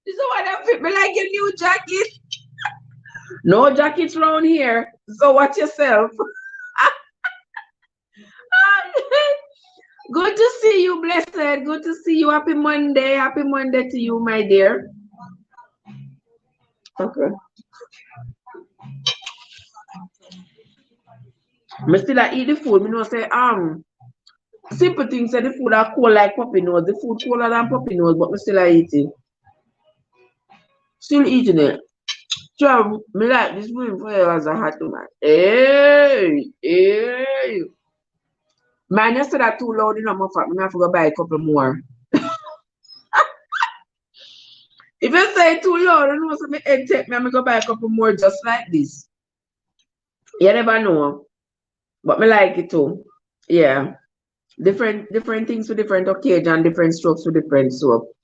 This is what that fit me like your new jacket. No jackets around here. So watch yourself. Good to see you, blessed. Good to see you. Happy Monday. Happy Monday to you, my dear. Okay. I still I eat the food. Me know say simple things say the food are cold like puppy nose. The food colder than puppy nose, but me still I eat it. Still eating it. So me like this food forever as a hot man. Hey, hey. Man, you said that too loud enough, my fact. I have to go buy a couple more. If you say it too loud, I know some egg take me, I'm go buy a couple more just like this. You never know. But me like it too. Yeah. Different things for different occasion, different strokes for different soap.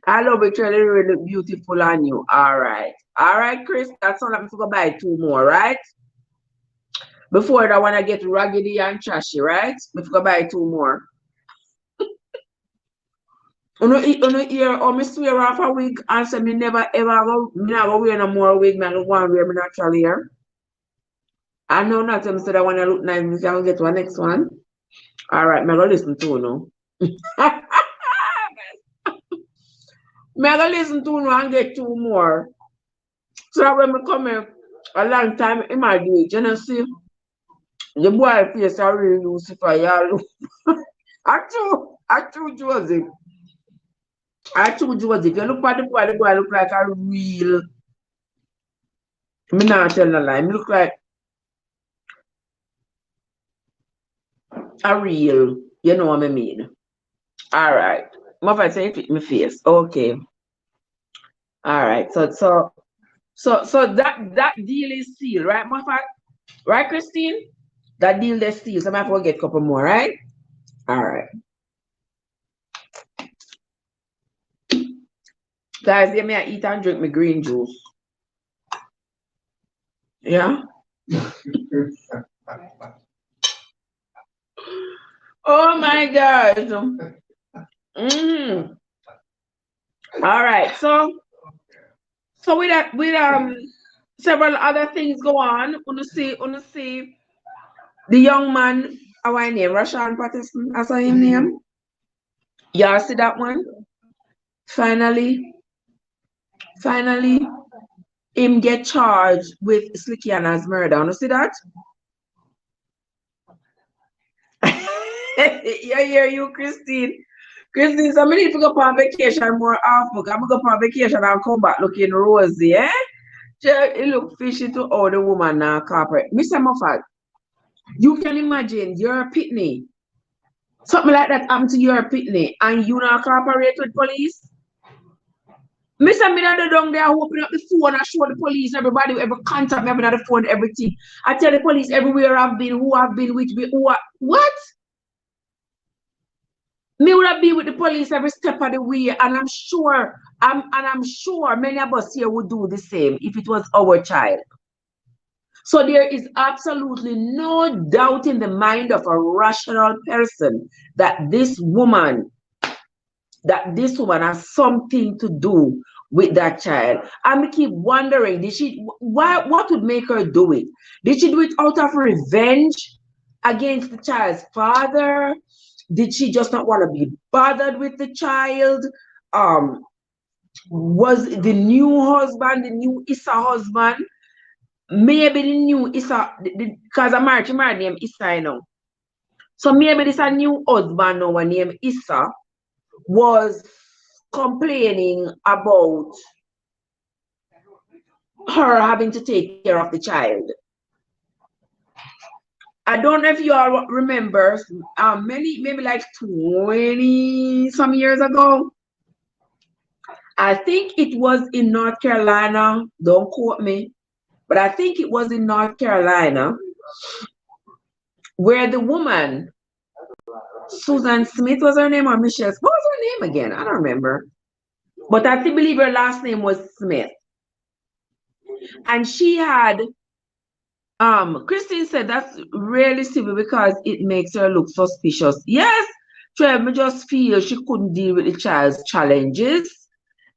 I love it, really, really beautiful on you. All right. All right, Chris. That's all I'm gonna buy two more, right? Before that one I get raggedy and trashy, right? I'm gonna buy two more. Uno ear or me swear off a wig and say me never ever go wear no more wig, man. I go and wear my natural hair. I know not them said I wanna look nice, we can get one next one. All right, me go listen to no. Me go listen to no and get two more. So that when me come here a long time, it might do it. You know, see, the boy face are really Lucifer, y'all. I true Joseph. I true Joseph. You look at the boy look like a real. Me not tell no lie. Me look like a real. You know what I mean? All right. Mother say it with my face. Okay. All right. So that deal is sealed, right, Mother? Right, Christine? That deal is sealed. So I might forget a couple more, right? All right. Guys, let me eat and drink my green juice. Yeah. Oh my God. All right. So with that, several other things go on. Wanna see the young man, our name, Rashawn Patterson, that's his name. Y'all see that one? Finally, him get charged with Slickiana's murder. You see that? Yeah, you, Christine. Christine, so I need to go on vacation more often. I'm going to go on vacation and come back looking rosy, eh? It look fishy to all the woman now corporate. Mr. Moffat, you can imagine you're a pitney. Something like that happened to your pitney and you not cooperate with police. Mr. Minada down there open up the phone and show the police everybody who ever contact me, having the phone, everything. I tell the police everywhere I've been, who I've been with, what? Me would have been with the police every step of the way, and I'm sure many of us here would do the same if it was our child. So there is absolutely no doubt in the mind of a rational person that this woman has something to do with that child. And we keep wondering, what would make her do it? Did she do it out of revenge against the child's father? Did she just not want to be bothered with the child? Was the new husband, the new Issa husband, maybe the new Issa, because I'm married name Issa, you know. So maybe this a new husband now named Issa was complaining about her having to take care of the child. I don't know if you all remember, maybe like 20 some years ago. I think it was in North Carolina. Don't quote me, but I think it was in North Carolina where the woman, Susan Smith was her name, or Michelle? What was her name again? I don't remember. But I believe her last name was Smith. And she had, Christine said that's really silly because it makes her look suspicious. Yes, Trev, I just feel she couldn't deal with the child's challenges.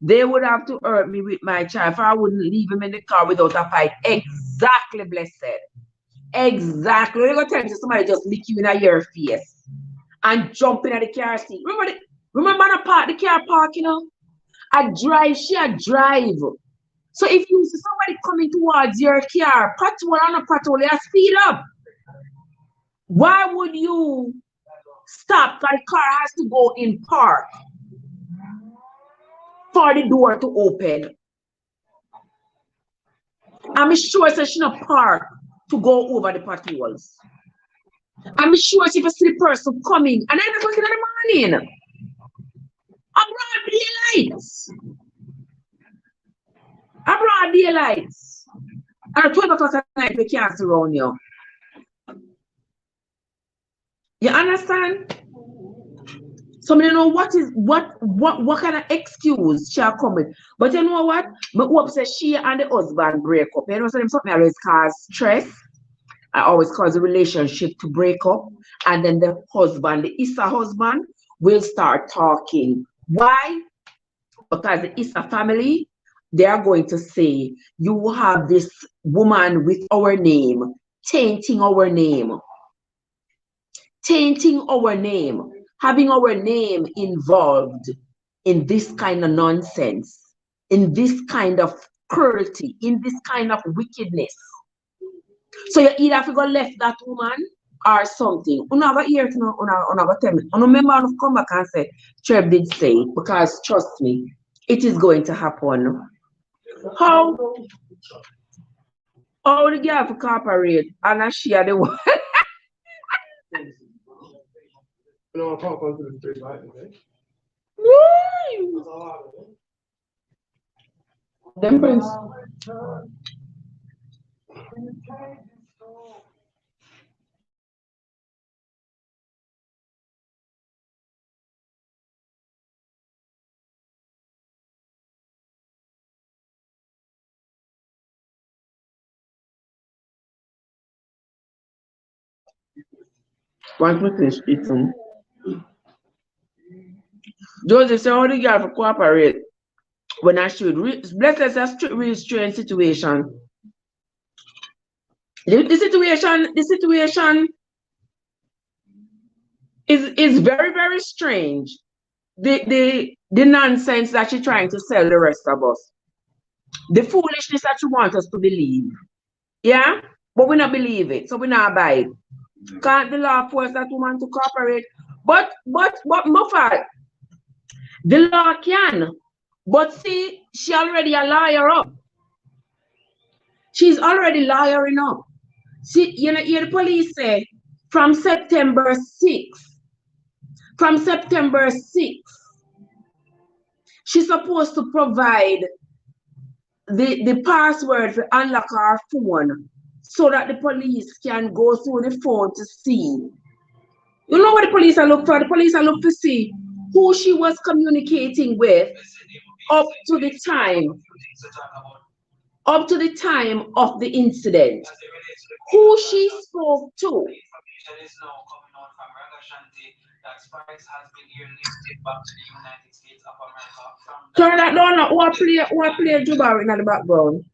They would have to hurt me with my child, for I wouldn't leave him in the car without a fight. Exactly, blessed. Exactly. You're gonna tell me somebody just lick you in your face and jump in at the car seat. Remember I park the car park, you know? She a drive. So if you see somebody coming towards your car, patrol and a patrol, you speed up. Why would you stop? Because the car has to go in park for the door to open. I'm sure that she not park to go over the potholes. I'm sure if you see the person coming and 9 o'clock in the morning, a broad daylight. A broad daylight. Or 12 o'clock at night, we can't surround you. You understand? So I don't know what kind of excuse she'll come with. But you know what? I hope that she and the husband break up. You know, so something always cause stress. I always cause a relationship to break up. And then the husband, the Issa husband, will start talking. Why? Because the Issa family, they are going to say, you have this woman with our name, tainting our name. Tainting our name. Having our name involved in this kind of nonsense, in this kind of cruelty, in this kind of wickedness. So you either have to go left that woman or something. You never hear it, you never tell me. I remember I come back and say, Trev did say it, because trust me, it is going to happen. How the girl to cooperate and she are the one. No, I can't go to the street light today. Them friends. Want me to speak to him? Joseph say, how the girl to cooperate when I should. Bless us a real strange situation. The situation is very, very strange. The nonsense that she's trying to sell the rest of us. The foolishness that she wants us to believe. Yeah? But we not believe it, so we not buy it. Can't the law force that woman to cooperate? But Muffat, the law can. But see, she already a lawyer up. She's already lawyering up. See, you know, the police say from September 6th, she's supposed to provide the password to unlock her phone so that the police can go through the phone to see. You know what the police are looking for? The police are looking to see who she was communicating with up to the time of the incident. Who she spoke to. Turn that down. What play Juba in the background?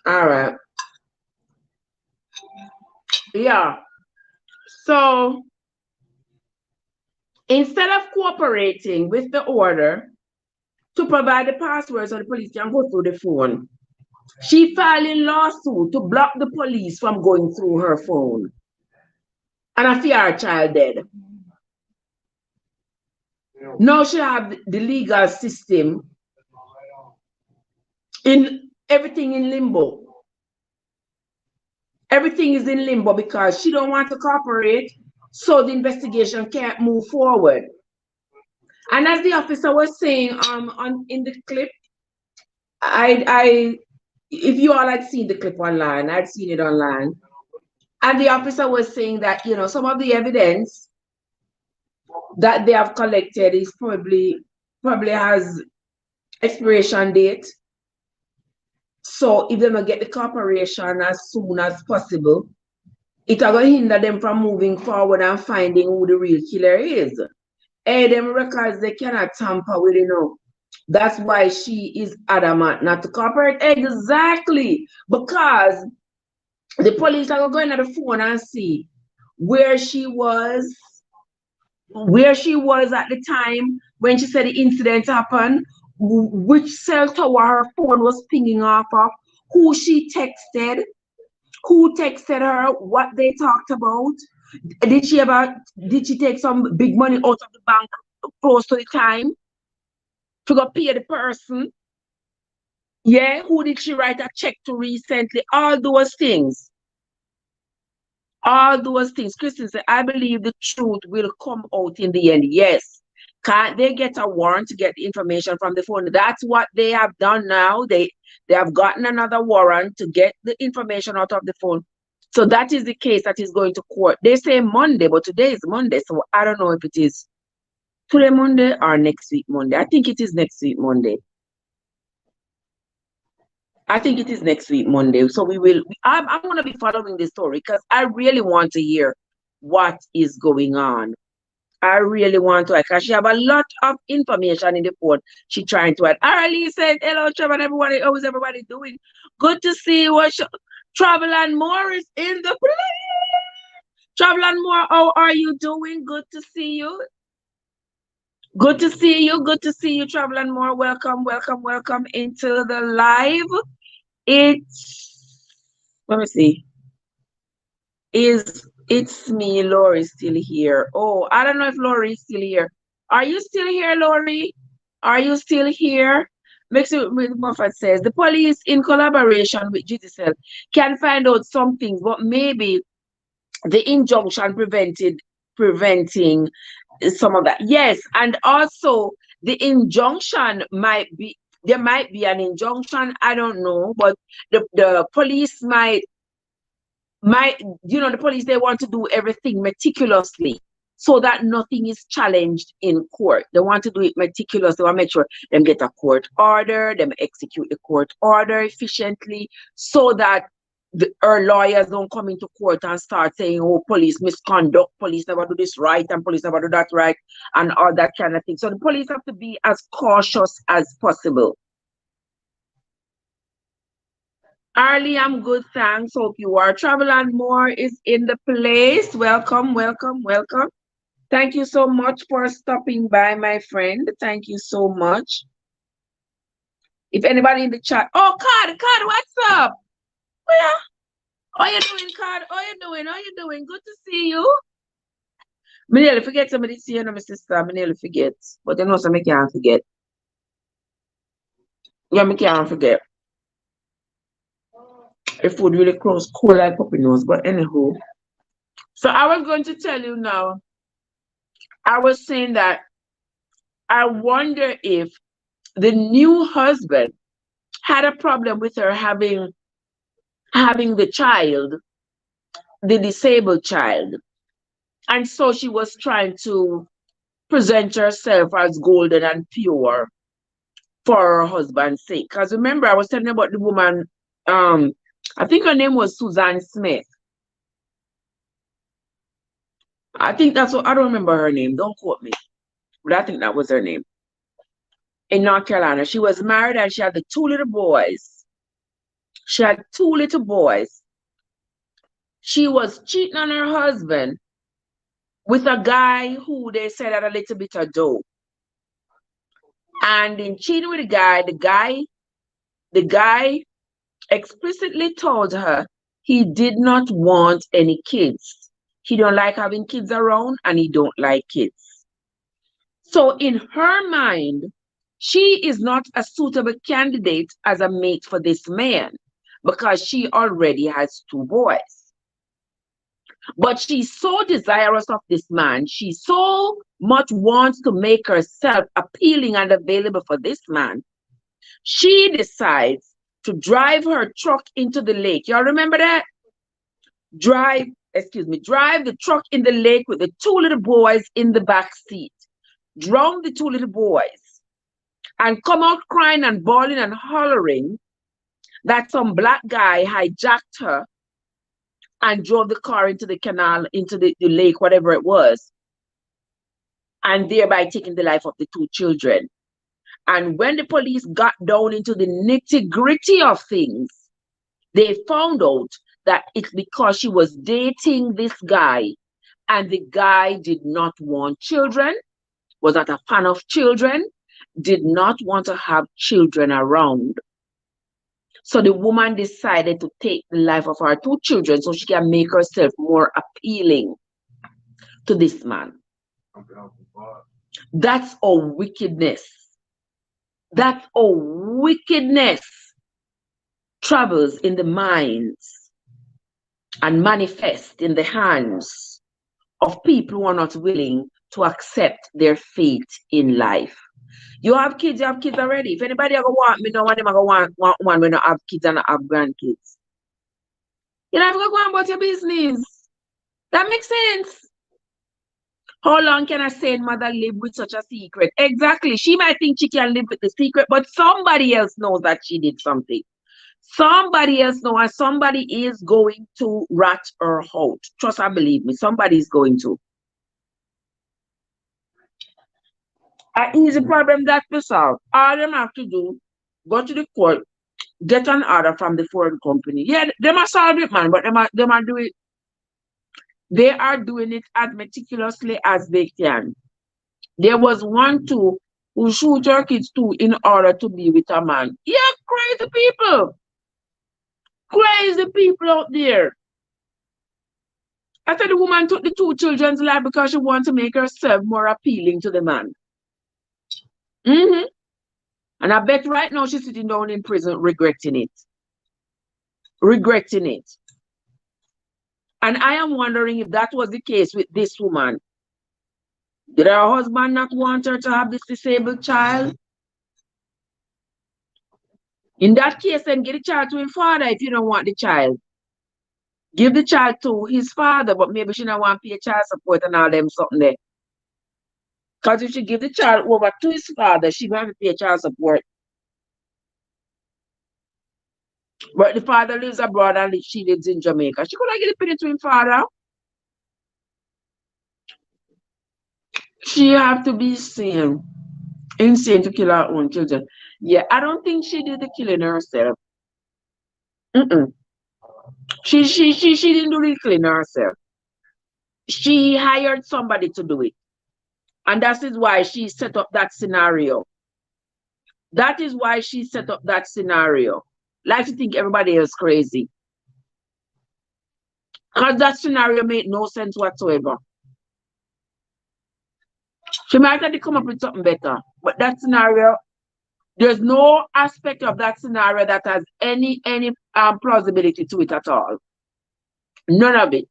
All right. Yeah. So instead of cooperating with the order to provide the password so the police can go through the phone, she filed a lawsuit to block the police from going through her phone. And I fear her child dead. Now she have the legal system in everything in limbo. Everything is in limbo because she don't want to cooperate, so the investigation can't move forward. And as the officer was saying in the clip, if you all had seen the clip online, I'd seen it online. And the officer was saying that, you know, some of the evidence that they have collected is probably has expiration date. So if they don't get the cooperation as soon as possible, it will hinder them from moving forward and finding who the real killer is. And them records they cannot tamper with, you know. That's why she is adamant not to cooperate. Exactly. Because the police are going to the phone and see where she was at the time when she said the incident happened, which cell tower her phone was pinging off of, who she texted, who texted her, what they talked about. Did she take some big money out of the bank close to the time to go pay the person? Yeah, who did she write a check to recently? All those things. All those things. Christian said, I believe the truth will come out in the end. Yes. Can't they get a warrant to get the information from the phone? That's what they have done now. They have gotten another warrant to get the information out of the phone. So that is the case that is going to court. They say Monday, but today is Monday. So I don't know if it is today Monday or next week Monday. I think it is next week Monday. I think it is next week Monday. So I'm going to be following this story because I really want to hear what is going on. I really want to, because she have a lot of information in the phone. She trying to add. Arlie said, hello, Trevor, and everybody. How is everybody doing? Good to see you. Travel and More is in the place. Travel and More, how are you doing? Good to see you. Good to see you. Good to see you, Travel and More. Welcome, welcome, welcome into the live. Let me see. It's me, Lori, still here. Oh, I don't know if Lori is still here. Are you still here, Lori? Are you still here? Muffet says, the police, in collaboration with GTCL, can find out some things, but maybe the injunction preventing some of that. Yes, and also the injunction there might be an injunction, I don't know, but the police might, the police, they want to do everything meticulously so that nothing is challenged in court. They want to do it meticulously. They want to make sure them get a court order, them execute the court order efficiently so that our lawyers don't come into court and start saying, oh, police misconduct, police never do this right, and police never do that right, and all that kind of thing. So the police have to be as cautious as possible. Arlie, I'm good, thanks. Hope you are. Travel and More is in the place. Welcome, welcome, welcome. Thank you so much for stopping by, my friend. Thank you so much. If anybody in the chat, oh, Card, what's up? Where? How you doing, Card? How you doing? How you doing? Good to see you. I nearly forget somebody see you, my sister. I nearly forget. But you know, so I can't forget. Yeah, I can't forget. If food really close, cool like puppy nose. But anywho, so I was going to tell you now. I was saying that I wonder if the new husband had a problem with her having the child, the disabled child, and so she was trying to present herself as golden and pure for her husband's sake. Because remember, I was telling you about the woman. I think her name was Susan Smith. I think that's what, I don't remember her name. Don't quote me. But I think that was her name. In North Carolina. She was married and she had the 2 little boys. She had 2 little boys. She was cheating on her husband with a guy who they said had a little bit of dough. And in cheating with the guy explicitly told her he did not want any kids. He don't like having kids around and he don't like kids. So in her mind, she is not a suitable candidate as a mate for this man because she already has 2 boys. But she's so desirous of this man. She so much wants to make herself appealing and available for this man. She decides to drive her truck into the lake. Y'all remember that? Drive the truck in the lake with the 2 little boys in the back seat. Drown the 2 little boys and come out crying and bawling and hollering that some black guy hijacked her and drove the car into the canal, into the lake, whatever it was, and thereby taking the life of the 2 children. And when the police got down into the nitty-gritty of things, they found out that it's because she was dating this guy, and the guy did not want children, was not a fan of children, did not want to have children around. So the woman decided to take the life of her 2 children so she can make herself more appealing to this man. That's a wickedness. That's a wickedness travels in the minds and manifests in the hands of people who are not willing to accept their fate in life. You have kids already. If anybody ever want me, no one ever want one when I have kids and I have grandkids. You don't have to go on about your business. That makes sense. How long can a sane mother live with such a secret? Exactly. She might think she can live with the secret, but somebody else knows that she did something. Somebody else knows, and somebody is going to rat her out. Trust and believe me, somebody is going to. An easy problem that we solve. All them have to do, go to the court, get an order from the foreign company. Yeah, they must solve it, man, but they must do it. They are doing it as meticulously as they can. There was one too who shoot her kids too in order to be with a man. Yeah, crazy people. Crazy people out there. I said the woman took the 2 children's life because she wanted to make herself more appealing to the man. And I bet right now she's sitting down in prison regretting it. Regretting it. And I am wondering if that was the case with this woman. Did her husband not want her to have this disabled child? In that case, then give the child to his father if you don't want the child. Give the child to his father, but maybe she don't want to pay child support and all them something there. Because if she give the child over to his father, she going to pay child support. But the father lives abroad and she lives in Jamaica. She could have given it to his father. She have to be insane to kill her own children. Yeah, I don't think she did the killing herself. She didn't do the killing herself. She hired somebody to do it. And that is why she set up that scenario. That is why she set up that scenario. Like to think everybody else crazy. Because that scenario made no sense whatsoever. She might have to come up with something better. But that scenario, there's no aspect of that scenario that has any plausibility to it at all. None of it.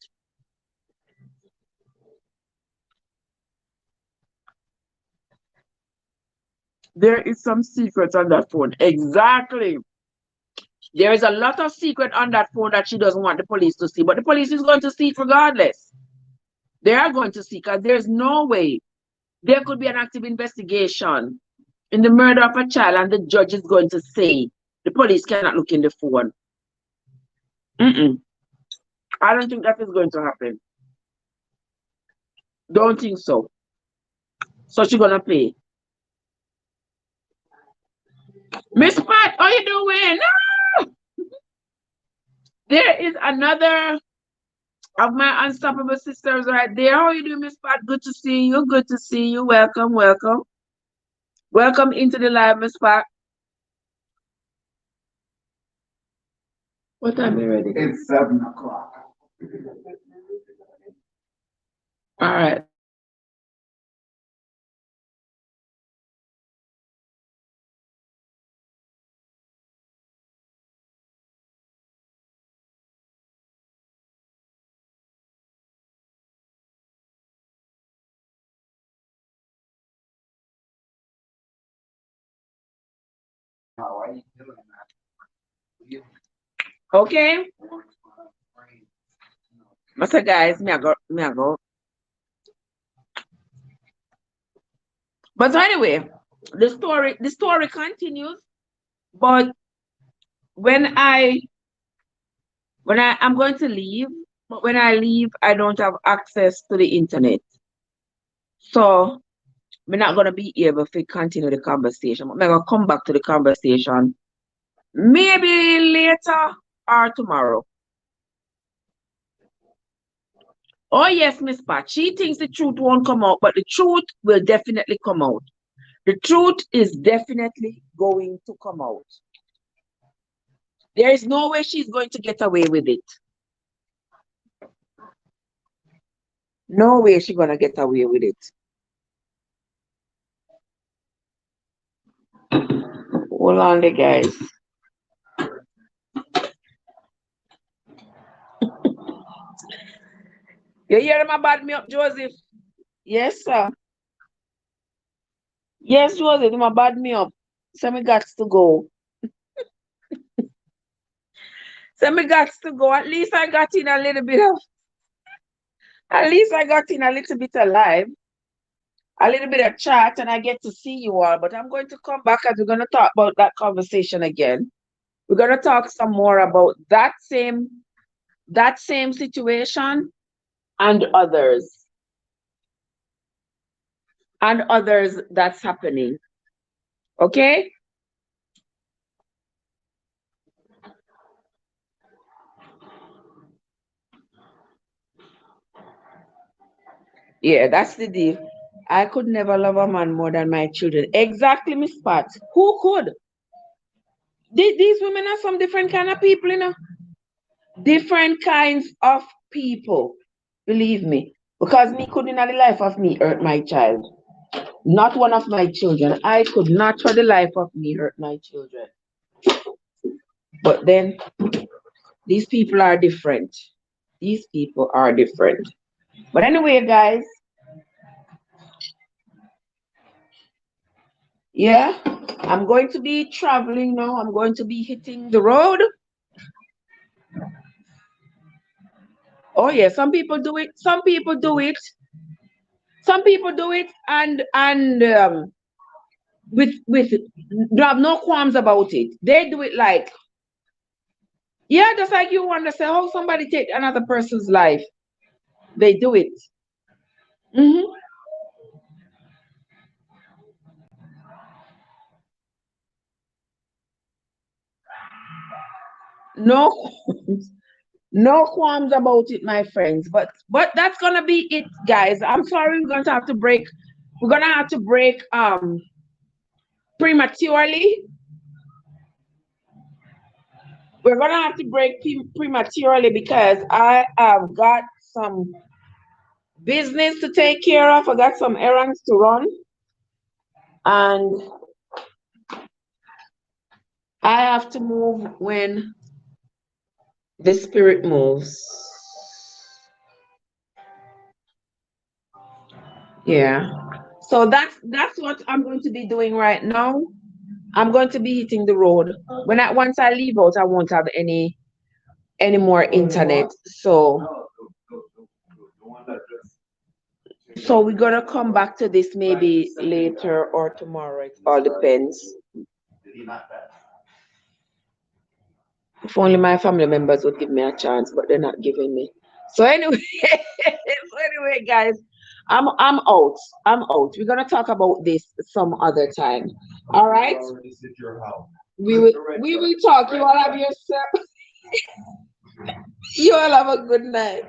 There is some secrets on that phone. Exactly. There is a lot of secret on that phone that she doesn't want the police to see. But the police is going to see it regardless. They are going to see because there's no way there could be an active investigation in the murder of a child and the judge is going to say the police cannot look in the phone. I don't think that is going to happen. Don't think so. So she's going to pay. Miss Pat, how you doing? No! There is another of my unstoppable sisters right there. How you doing, Miss Pat? Good to see you. Good to see you. Welcome, welcome. Welcome into the live, Miss Pat. What time are you ready? It's 7 o'clock. All right. How are you doing? Okay. So guys, me I go. But anyway, the story continues. But when I'm going to leave, but when I leave, I don't have access to the internet. So we're not gonna be able to continue the conversation. But I'm gonna come back to the conversation maybe later or tomorrow. Oh yes, Miss Pat. She thinks the truth won't come out, but the truth will definitely come out. The truth is definitely going to come out. There is no way she's going to get away with it. No way she's gonna get away with it. Hold on there, guys. You hear them about me up, Joseph? Yes, sir. Yes, Joseph, them bad me up. So me got to go. So me got to go. At least I got in a little bit of, at least I got in a little bit of live, a little bit of chat, and I get to see you all. But I'm going to come back and we're going to talk about that conversation again. We're going to talk some more about that same situation and others. And others that's happening. Okay? Yeah, that's the deal. I could never love a man more than my children. Exactly, Miss Pat. Who could? These women are some different kind of people, you know. Different kinds of people. Believe me. Because me could in the life of me hurt my child. Not one of my children. I could not for the life of me hurt my children. But then, these people are different. These people are different. But anyway, guys. Yeah, I'm going to be traveling now. I'm going to be hitting the road. Oh yeah, some people do it. Some people do it. Some people do it, and with they have no qualms about it. They do it like, yeah, just like you want to say, how somebody take another person's life. They do it. No, no qualms about it, my friends. But that's gonna be it, guys. I'm sorry, we're going to have to break. We're gonna have to break prematurely. We're gonna have to break prematurely because I have got some business to take care of. I got some errands to run, and I have to move when the spirit moves. Yeah. So that's what I'm going to be doing right now. I'm going to be hitting the road. Once I leave out, I won't have any more internet. So we're gonna come back to this maybe later or tomorrow. It all depends. If only my family members would give me a chance, but they're not giving me. So anyway, guys, I'm out. I'm out. We're gonna talk about this some other time. All right. We will talk. You all have yourself. You all have a good night.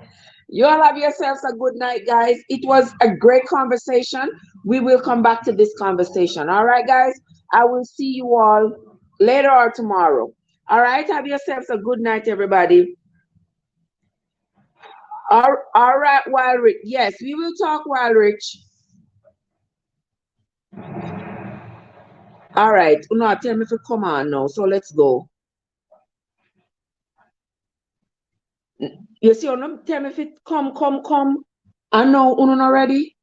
You all have yourselves a good night, guys. It was a great conversation. We will come back to this conversation. All right, guys. I will see you all later or tomorrow. All right. Have yourselves a good night, everybody. All right, Wildrich. Yes, we will talk, Wildrich. All right. No, tell me if you come on now. So let's go. You see, tell me if it come. I know, not ready.